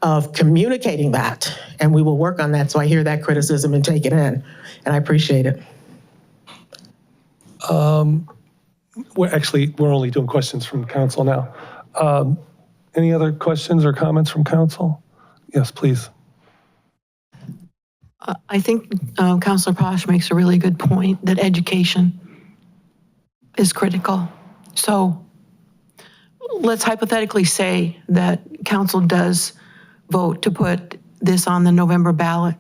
of communicating that, and we will work on that. So I hear that criticism and take it in, and I appreciate it. We're only doing questions from council now. Any other questions or comments from council? Yes, please. I think Councilor Posh makes a really good point that education is critical. So let's hypothetically say that council does vote to put this on the November ballot.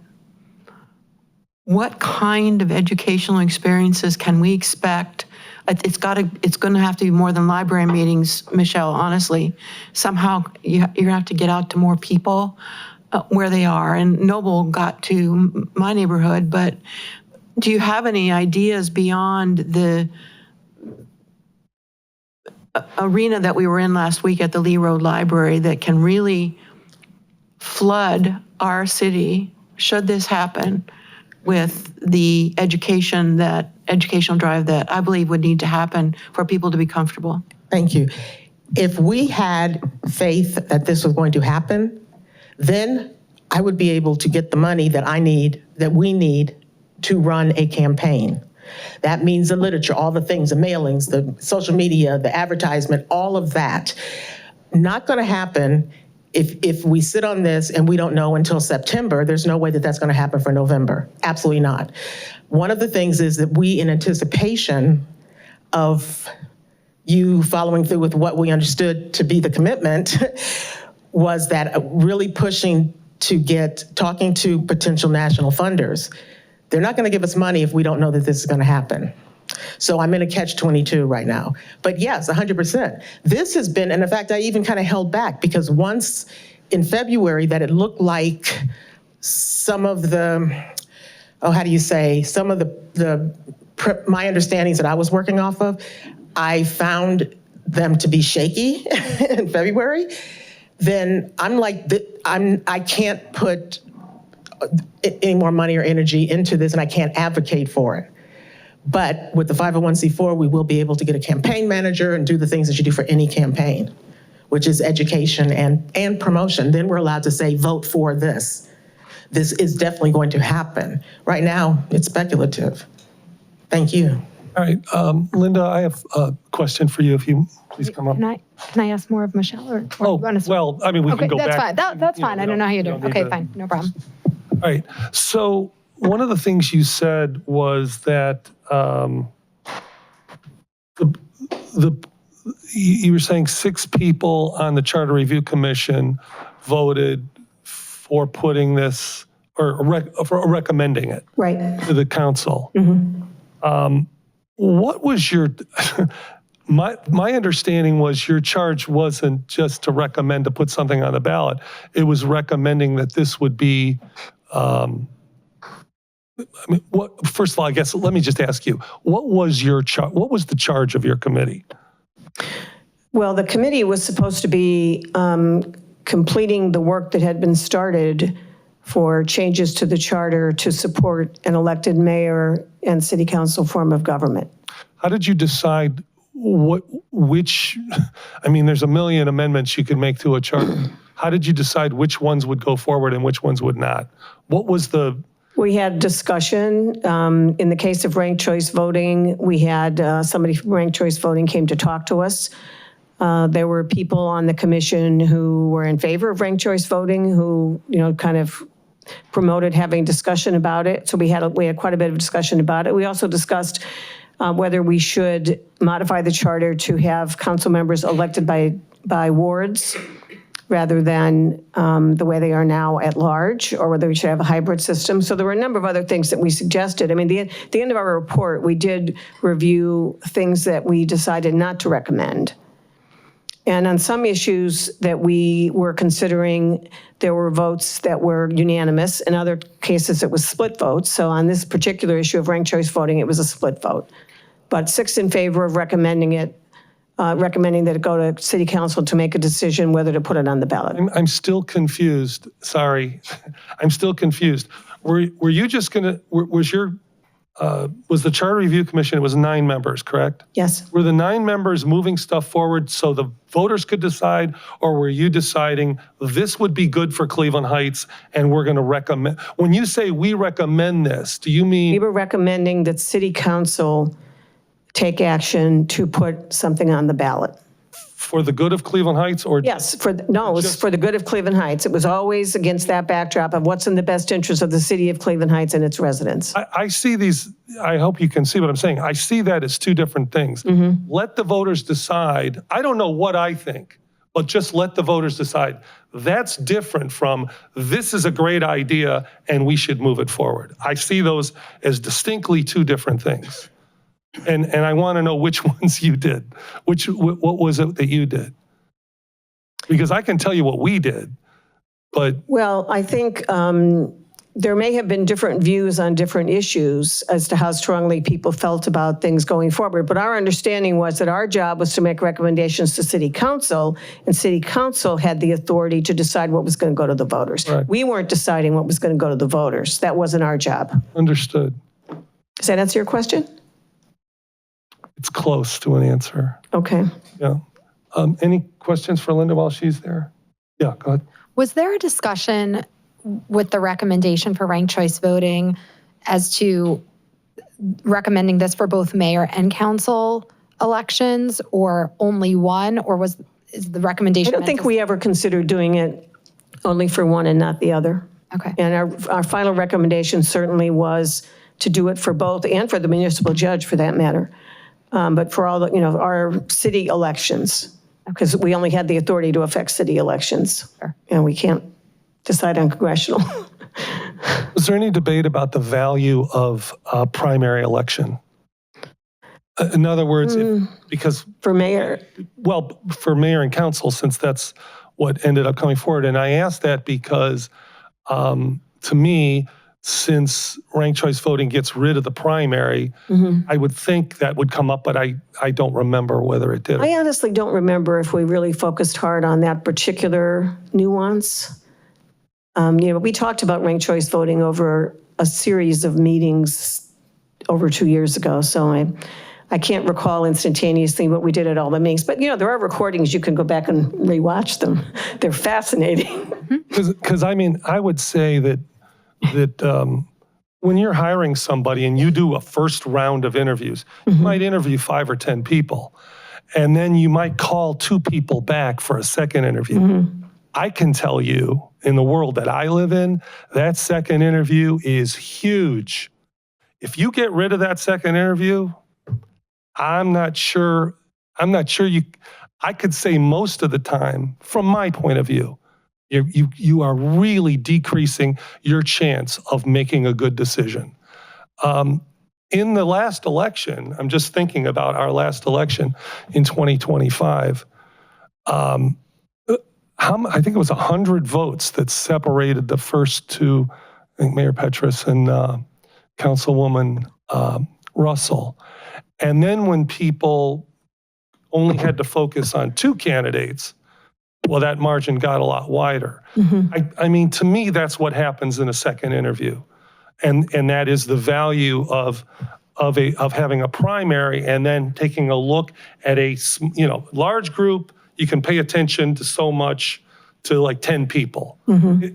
What kind of educational experiences can we expect? It's going to have to be more than library meetings, Michelle, honestly. Somehow you're going to have to get out to more people where they are. And Noble got to my neighborhood, but do you have any ideas beyond the arena that we were in last week at the Lee Road Library that can really flood our city, should this happen, with the educational drive that I believe would need to happen for people to be comfortable? Thank you. If we had faith that this was going to happen, then I would be able to get the money that we need to run a campaign. That means the literature, all the things, the mailings, the social media, the advertisement, all of that. Not going to happen if we sit on this and we don't know until September. There's no way that that's going to happen for November. Absolutely not. One of the things is that we, in anticipation of you following through with what we understood to be the commitment, was that really pushing to talking to potential national funders. They're not going to give us money if we don't know that this is going to happen. So I'm in a catch-22 right now. But yes, 100%. This has been, and in fact, I even kind of held back because once in February that it looked like some of the, some of my understandings that I was working off of, I found them to be shaky in February, then I'm like, I can't put any more money or energy into this and I can't advocate for it. But with the 501c4, we will be able to get a campaign manager and do the things that you do for any campaign, which is education and promotion. Then we're allowed to say, vote for this. This is definitely going to happen. Right now, it's speculative. Thank you. All right, Linda, I have a question for you, if you please come up. Can I ask more of Michelle or? Oh, well, I mean, we Okay, can go that's back. fine. That's fine. I don't know how you do don't it. need Okay, to- fine. No problem. All right, so one of the things you said was that you were saying 6 people on the Charter Review Commission voted for putting this, or for recommending it Right. to the council. What was your, my understanding was your charge wasn't just to recommend to put something on the ballot. It was recommending that this would be, first of all, I guess, let me just ask you, what was the charge of your committee? Well, the committee was supposed to be completing the work that had been started for changes to the charter to support an elected mayor and city council form of government. How did you decide there's a million amendments you could make to a charter. How did you decide which ones would go forward and which ones would not? What was the... We had discussion. In the case of ranked choice voting, we had somebody from ranked choice voting came to talk to us. There were people on the commission who were in favor of ranked choice voting, who, kind of promoted having discussion about it. So we had quite a bit of discussion about it. We also discussed whether we should modify the charter to have council members elected by wards rather than the way they are now at large, or whether we should have a hybrid system. So there were a number of other things that we suggested. I mean, at the end of our report, we did review things that we decided not to recommend. And on some issues that we were considering, there were votes that were unanimous. In other cases, it was split votes. So on this particular issue of ranked choice voting, it was a split vote. But 6 in favor of recommending it, recommending that it go to city council to make a decision whether to put it on the ballot. I'm still confused. Sorry. I'm still confused. Were you just going to, was the Charter Review Commission, it was 9 members, correct? Yes. Were the 9 members moving stuff forward so the voters could decide, or were you deciding this would be good for Cleveland Heights and we're going to recommend? When you say we recommend this, do you mean? We were recommending that city council take action to put something on the ballot. For the good of Cleveland Heights, or? Yes, it was for the good of Cleveland Heights. It was always against that backdrop of what's in the best interest of the city of Cleveland Heights and its residents. I see these, I hope you can see what I'm saying. I see that as 2 different things. Let the voters decide. I don't know what I think, but just let the voters decide. That's different from this is a great idea and we should move it forward. I see those as distinctly 2 different things. And I want to know which ones you did. What was it that you did? Because I can tell you what we did, but... Well, I think there may have been different views on different issues as to how strongly people felt about things going forward. But our understanding was that our job was to make recommendations to city council, and city council had the authority to decide what was going to go to the voters. Right. We weren't deciding what was going to go to the voters. That wasn't our job. Understood. Does that answer your question? It's close to an answer. Okay. Yeah. Any questions for Linda while she's there? Yeah, go ahead. Was there a discussion with the recommendation for ranked choice voting as to recommending this for both mayor and council elections, or only one, or is the recommendation? I don't think we ever considered doing it only for one and not the other. Okay. And our final recommendation certainly was to do it for both and for the municipal judge for that matter. But for all the, our city elections, because we only had the authority to affect city elections. Sure. And we can't decide on congressional. Was there any debate about the value of a primary election? In other words, because For mayor, well, for mayor and council, since that's what ended up coming forward. And I asked that because to me, since ranked choice voting gets rid of the primary, I would think that would come up, but I don't remember whether it did. I honestly don't remember if we really focused hard on that particular nuance. We talked about ranked choice voting over a series of meetings over 2 years ago, so I can't recall instantaneously what we did at all the meetings. But, there are recordings, you can go back and rewatch them. They're fascinating. Because I mean, I would say that when you're hiring somebody and you do a first round of interviews, you might interview 5 or 10 people, and then you might call 2 people back for a second interview. I can tell you, in the world that I live in, that second interview is huge. If you get rid of that second interview, I'm not sure I could say most of the time, from my point of view, you are really decreasing your chance of making a good decision. In the last election, I'm just thinking about our last election in 2025, I think it was 100 votes that separated the first two, I think Mayor Petrus and Councilwoman Russell. And then when people only had to focus on 2 candidates, well, that margin got a lot wider. I mean, to me, that's what happens in a second interview. And that is the value of having a primary and then taking a look at a large group. You can pay attention to so much, to like 10 people.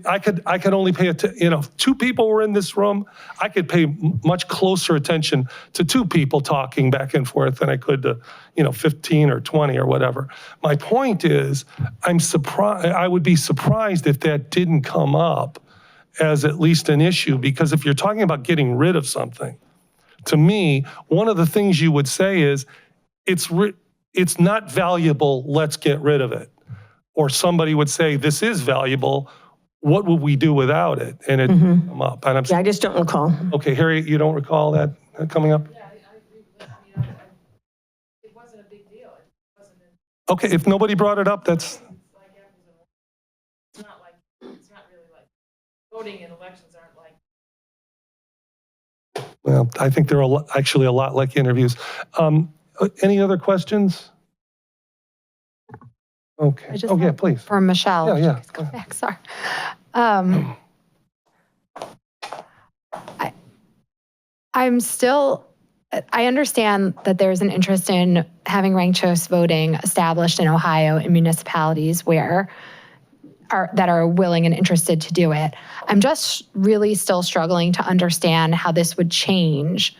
I could only pay attention, 2 people were in this room, I could pay much closer attention to 2 people talking back and forth than I could to, 15 or 20 or whatever. My point is, I would be surprised if that didn't come up as at least an issue, because if you're talking about getting rid of something, to me, one of the things you would say is, it's not valuable, let's get rid of it. Or somebody would say, this is valuable, what would we do without it? And it didn't come up. And I just don't recall. Okay, Harriet, you don't recall that coming up? Yeah, I agree. It wasn't a big deal. It wasn't. Okay, if nobody brought it up, that's, It's not really like voting in elections aren't like. well, I think they're actually a lot like interviews. Any other questions? Okay. I just Oh, yeah, have please. For Michelle. Yeah. Go back, sorry. I understand that there's an interest in having ranked choice voting established in Ohio in municipalities that are willing and interested to do it. I'm just really still struggling to understand how this would change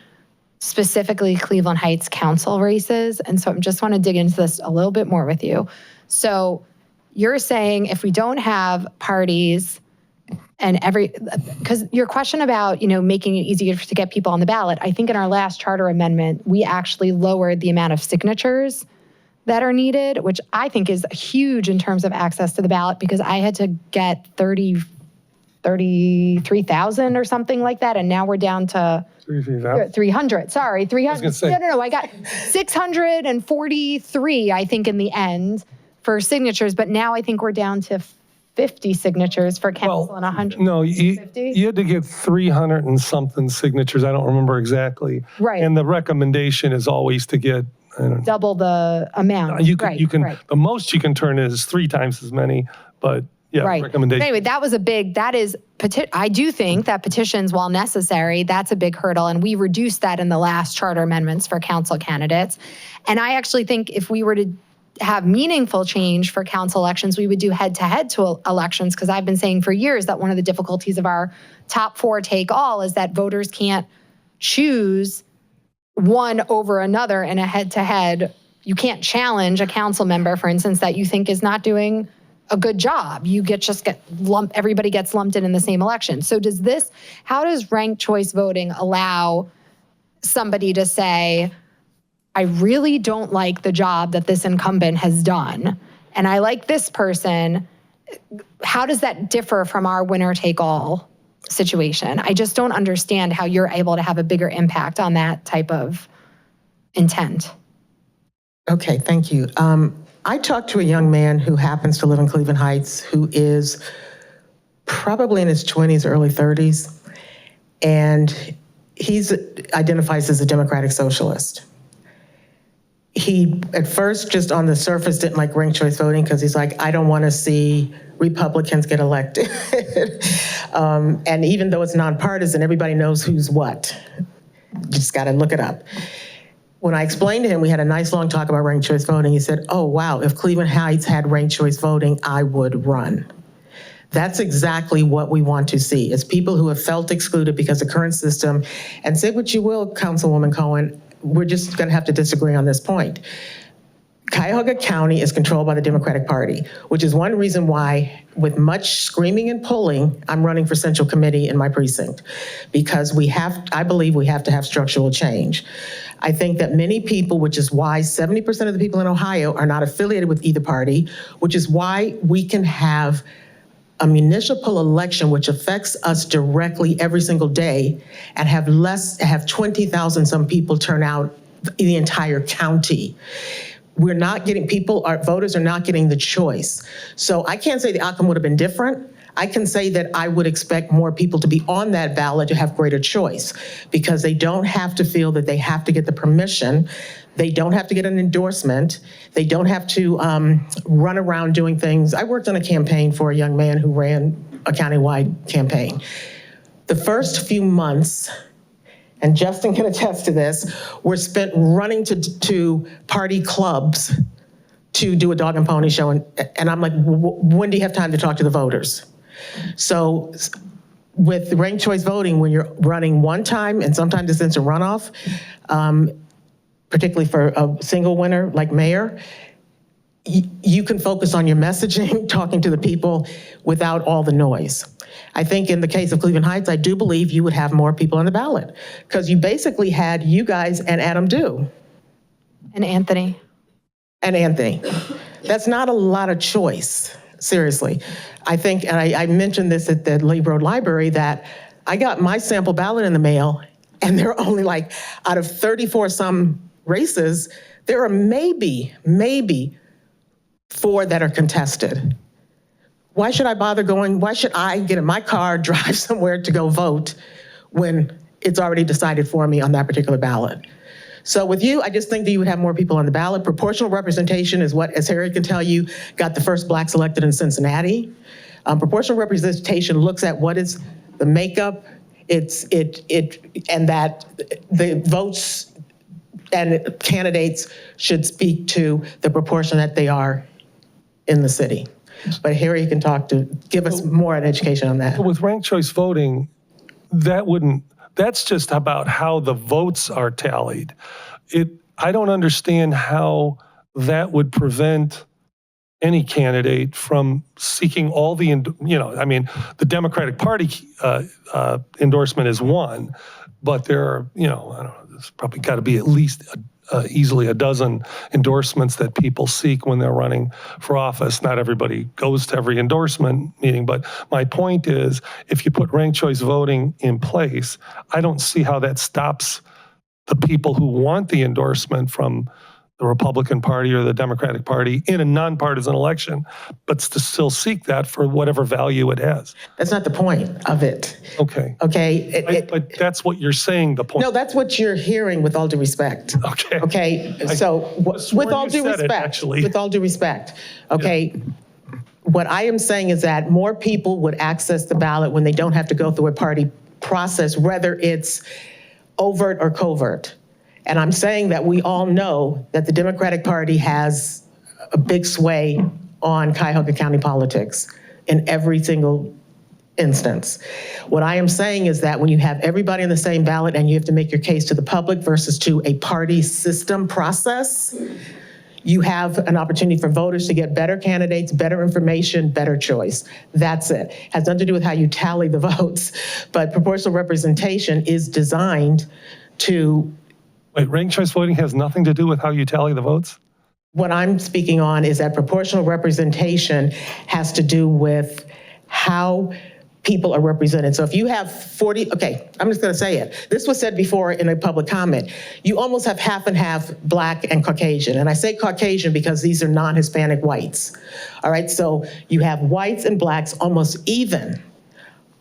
specifically Cleveland Heights council races. And so I just want to dig into this a little bit more with you. So you're saying if we don't have parties and because your question about, making it easier to get people on the ballot, I think in our last charter amendment, we actually lowered the amount of signatures that are needed, which I think is huge in terms of access to the ballot, because I had to get 33,000 or something like that. And now we're down to 300. Sorry, 300. No. I got 643, I think, in the end for signatures. But now I think we're down to 50 signatures for council and 100. No, you had to get 300 and something signatures. I don't remember exactly. Right. And the recommendation is always to get, I don't know. Double the amount. The most you can turn is 3 times as many, but yeah, recommendation. Anyway, I do think that petitions, while necessary, that's a big hurdle. And we reduced that in the last charter amendments for council candidates. And I actually think if we were to have meaningful change for council elections, we would do head-to-head to elections, because I've been saying for years that one of the difficulties of our top 4 take all is that voters can't choose one over another in a head-to-head. You can't challenge a council member, for instance, that you think is not doing a good job. You everybody gets lumped in the same election. So how does ranked choice voting allow somebody to say, I really don't like the job that this incumbent has done, and I like this person? How does that differ from our winner-take-all situation? I just don't understand how you're able to have a bigger impact on that type of intent. Okay, thank you. I talked to a young man who happens to live in Cleveland Heights, who is probably in his 20s, early 30s, and he identifies as a democratic socialist. He, at first, just on the surface, didn't like ranked choice voting because he's like, I don't want to see Republicans get elected. And even though it's nonpartisan, everybody knows who's what. You just got to look it up. When I explained to him, we had a nice long talk about ranked choice voting. He said, oh, wow, if Cleveland Heights had ranked choice voting, I would run. That's exactly what we want to see, is people who have felt excluded because of the current system. And say what you will, Councilwoman Cohen, we're just going to have to disagree on this point. Cuyahoga County is controlled by the Democratic Party, which is one reason why, with much screaming and pulling, I'm running for Central Committee in my precinct, because I believe we have to have structural change. I think that many people, which is why 70% of the people in Ohio are not affiliated with either party, which is why we can have a municipal election which affects us directly every single day and have 20,000 some people turn out the entire county. We're not getting, voters are not getting the choice. So I can't say the outcome would have been different. I can say that I would expect more people to be on that ballot to have greater choice, because they don't have to feel that they have to get the permission. They don't have to get an endorsement. They don't have to run around doing things. I worked on a campaign for a young man who ran a countywide campaign. The first few months, and Justin can attest to this, were spent running to party clubs to do a dog and pony show. And I'm like, when do you have time to talk to the voters? So with ranked choice voting, when you're running one time, and sometimes it's instant runoff, particularly for a single winner like mayor, you can focus on your messaging, talking to the people without all the noise. I think in the case of Cleveland Heights, I do believe you would have more people on the ballot, because you basically had you guys and Adam Dew. And Anthony. And Anthony. That's not a lot of choice, seriously. I think, and I mentioned this at the Lee Road Library, that I got my sample ballot in the mail, and there are only like, out of 34 some races, there are maybe 4 that are contested. Why should I bother going? Why should I get in my car, drive somewhere to go vote when it's already decided for me on that particular ballot? So with you, I just think that you would have more people on the ballot. Proportional representation is what, as Harry can tell you, got the first blacks elected in Cincinnati. Proportional representation looks at what is the makeup, and that the votes and candidates should speak to the proportion that they are in the city. But Harry can give us more education on that. With ranked choice voting, that's just about how the votes are tallied. I don't understand how that would prevent any candidate from seeking all the, the Democratic Party endorsement is one, but there are, I don't know, there's probably got to be at least easily a dozen endorsements that people seek when they're running for office. Not everybody goes to every endorsement meeting, but my point is, if you put ranked choice voting in place, I don't see how that stops the people who want the endorsement from the Republican Party or the Democratic Party in a nonpartisan election, but to still seek that for whatever value it has. That's not the point of it. Okay. Okay. But that's what you're saying, the point. No, that's what you're hearing, with all due respect. Okay. Okay, so with all due respect, okay, what I am saying is that more people would access the ballot when they don't have to go through a party process, whether it's overt or covert. And I'm saying that we all know that the Democratic Party has a big sway on Cuyahoga County politics in every single instance. What I am saying is that when you have everybody on the same ballot and you have to make your case to the public versus to a party system process, you have an opportunity for voters to get better candidates, better information, better choice. That's it. Has nothing to do with how you tally the votes, but proportional representation is designed to. Wait, ranked choice voting has nothing to do with how you tally the votes? What I'm speaking on is that proportional representation has to do with how people are represented. So if you have 40, okay, I'm just gonna say it. This was said before in a public comment. You almost have half and half Black and Caucasian. And I say Caucasian because these are non-Hispanic whites. All right, so you have whites and Blacks almost even.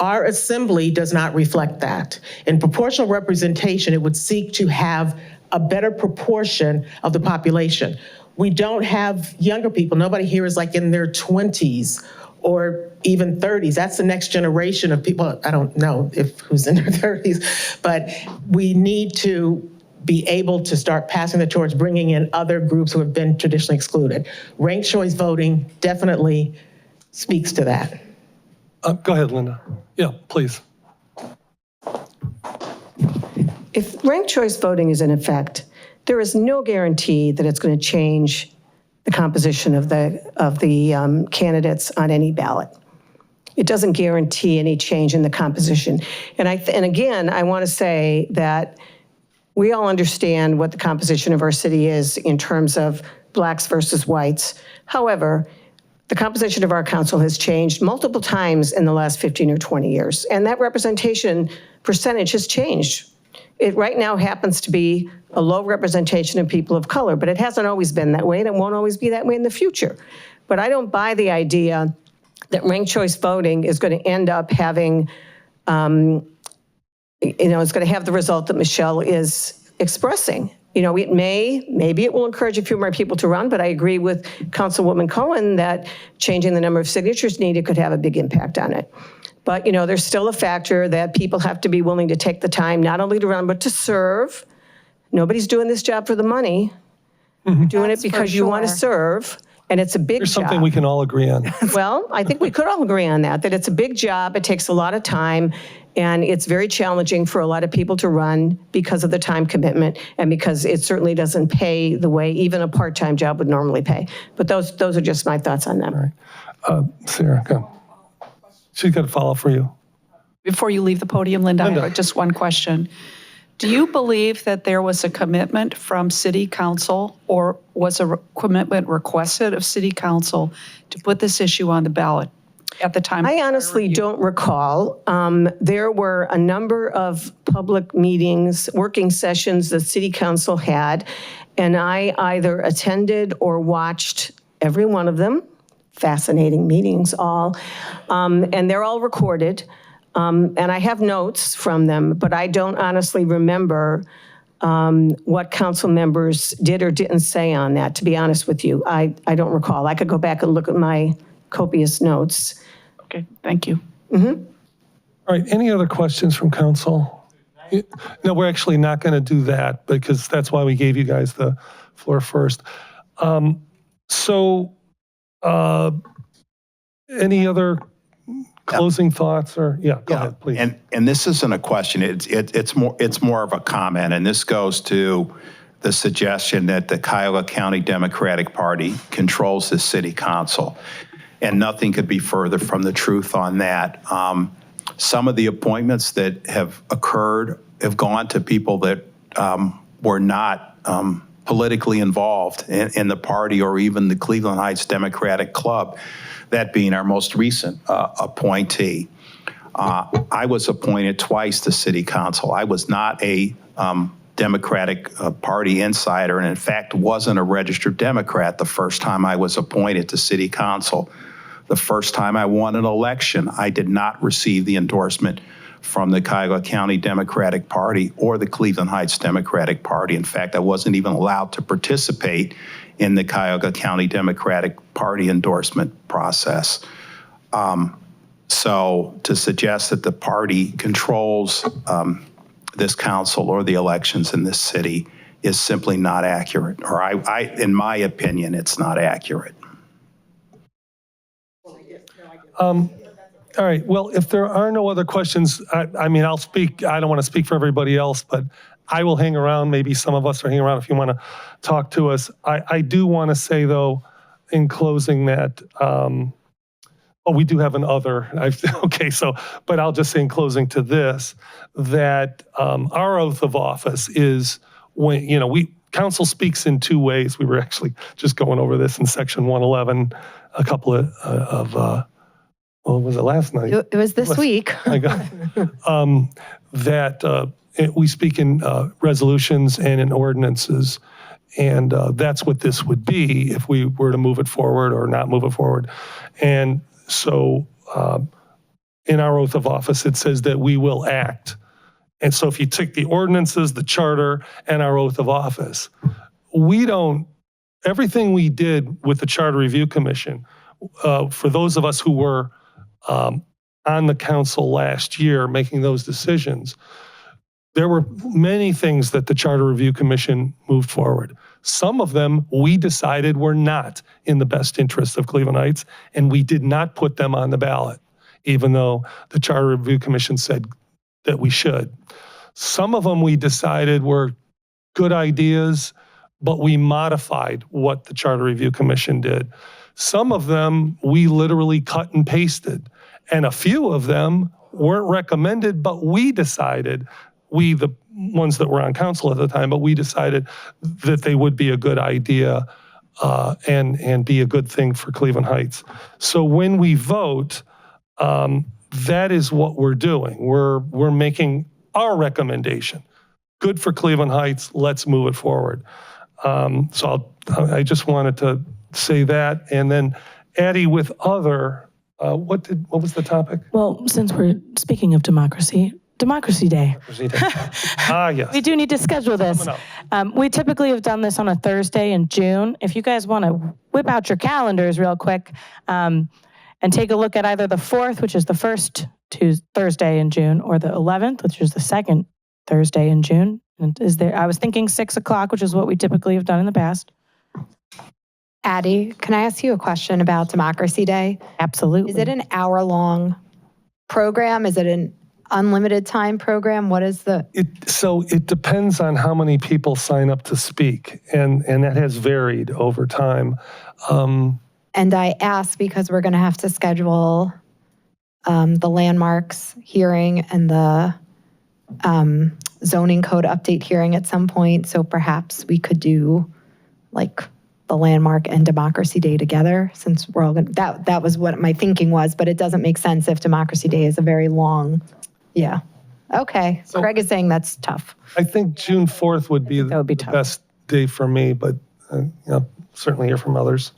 Our assembly does not reflect that. In proportional representation, it would seek to have a better proportion of the population. We don't have younger people. Nobody here is like in their 20s or even 30s. That's the next generation of people. I don't know if who's in their 30s, but we need to be able to start passing the torch, bringing in other groups who have been traditionally excluded. Ranked choice voting definitely speaks to that. Go ahead, Linda. Yeah, please. If ranked choice voting is in effect, there is no guarantee that it's going to change the composition of the candidates on any ballot. It doesn't guarantee any change in the composition. And again, I want to say that we all understand what the composition of our city is in terms of Blacks versus whites. However, the composition of our council has changed multiple times in the last 15 or 20 years, and that representation percentage has changed. It right now happens to be a low representation of people of color, but it hasn't always been that way, and it won't always be that way in the future. But I don't buy the idea that ranked choice voting is going to end up having, it's going to have the result that Michelle is expressing. Maybe it will encourage a few more people to run, but I agree with Councilwoman Cohen that changing the number of signatures needed could have a big impact on it. But, there's still a factor that people have to be willing to take the time, not only to run, but to serve. Nobody's doing this job for the money. You're doing it because you want to serve, and it's a big job. There's something we can all agree on. Well, I think we could all agree on that it's a big job, it takes a lot of time, and it's very challenging for a lot of people to run because of the time commitment and because it certainly doesn't pay the way even a part-time job would normally pay. But those are just my thoughts on that. All right. Sarah, come. She's got a follow for you. Before you leave the podium, Linda, I have just one question. Do you believe that there was a commitment from City Council, or was a commitment requested of City Council to put this issue on the ballot at the time? I honestly don't recall. There were a number of public meetings, working sessions that City Council had, and I either attended or watched every one of them. Fascinating meetings all, and they're all recorded. And I have notes from them, but I don't honestly remember what council members did or didn't say on that, to be honest with you. I don't recall. I could go back and look at my copious notes. Okay, thank you. All right, any other questions from council? No, we're actually not going to do that because that's why we gave you guys the floor first. Any other closing thoughts or, go ahead, please. And this isn't a question, it's more of a comment, and this goes to the suggestion that the Cuyahoga County Democratic Party controls the city council. And nothing could be further from the truth on that. Some of the appointments that have occurred have gone to people that were not politically involved in the party or even the Cleveland Heights Democratic Club, that being our most recent appointee. I was appointed twice to city council. I was not a Democratic Party insider, and in fact wasn't a registered Democrat the first time I was appointed to city council. The first time I won an election, I did not receive the endorsement from the Cuyahoga County Democratic Party or the Cleveland Heights Democratic Party. In fact, I wasn't even allowed to participate in the Cuyahoga County Democratic Party endorsement process. So to suggest that the party controls this council or the elections in this city is simply not accurate, or in my opinion, it's not accurate. All right, well, if there are no other questions, I mean, I'll speak, I don't want to speak for everybody else, but I will hang around. Maybe some of us are hanging around if you want to talk to us. I do want to say, though, in closing that, we do have an other, okay, so, but I'll just say in closing to this, that our oath of office is when, council speaks in two ways. We were actually just going over this in section 111, a couple of was it last night? It was this week. I got that we speak in resolutions and in ordinances, and that's what this would be if we were to move it forward or not move it forward. And so in our oath of office, it says that we will act. And so if you take the ordinances, the charter, and our oath of office, everything we did with the Charter Review Commission, for those of us who were on the council last year making those decisions, there were many things that the Charter Review Commission moved forward. Some of them we decided were not in the best interest of Cleveland Heights, and we did not put them on the ballot, even though the Charter Review Commission said that we should. Some of them we decided were good ideas, but we modified what the Charter Review Commission did. Some of them we literally cut and pasted, and a few of them weren't recommended, but we decided, the ones that were on council at the time, but we decided that they would be a good idea and be a good thing for Cleveland Heights. So when we vote, that is what we're doing. We're making our recommendation. Good for Cleveland Heights, let's move it forward. So I just wanted to say that. And then Addie, with other, what was the topic? Well, since we're speaking of Democracy Day. Yes. We do need to schedule this. We typically have done this on a Thursday in June. If you guys want to whip out your calendars real quick and take a look at either the 4th, which is the first Thursday in June, or the 11th, which is the second Thursday in June. And I was thinking 6 o'clock, which is what we typically have done in the past. Addie, can I ask you a question about Democracy Day? Absolutely. Is it an hour-long program? Is it an unlimited time program? What is the? So it depends on how many people sign up to speak, and that has varied over time. And I ask because we're going to have to schedule the landmarks hearing and the zoning code update hearing at some point. So perhaps we could do like the landmark and Democracy Day together, since we're all going to, that was what my thinking was, but it doesn't make sense if Democracy Day is a very long, yeah. Okay, so Craig is saying that's tough. I think June 4th would be the best day for me, but certainly hear from others.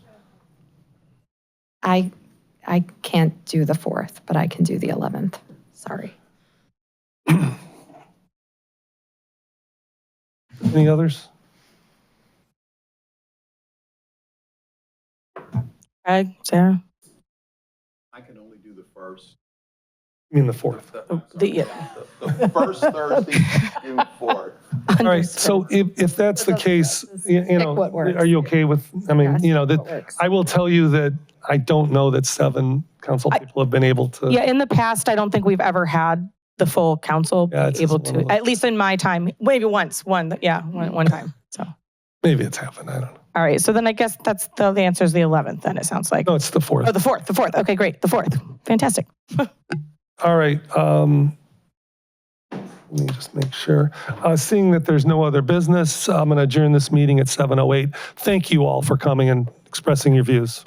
I can't do the 4th, but I can do the 11th. Sorry. Any others? Craig, Sarah? I can only do the first. You mean the 4th? The first Thursday, June 4th. All right, so if that's the case, are you okay with, I will tell you that I don't know that 7 council people have been able to. Yeah, in the past, I don't think we've ever had the full council be able to, at least in my time, maybe one time, so. Maybe it's happened, I don't know. All right, so then I guess that's the answer is the 11th, then it sounds like. No, it's the 4th. Oh, the 4th. Okay, great, the 4th. Fantastic. All right, let me just make sure. Seeing that there's no other business, I'm going to adjourn this meeting at 7:08. Thank you all for coming and expressing your views.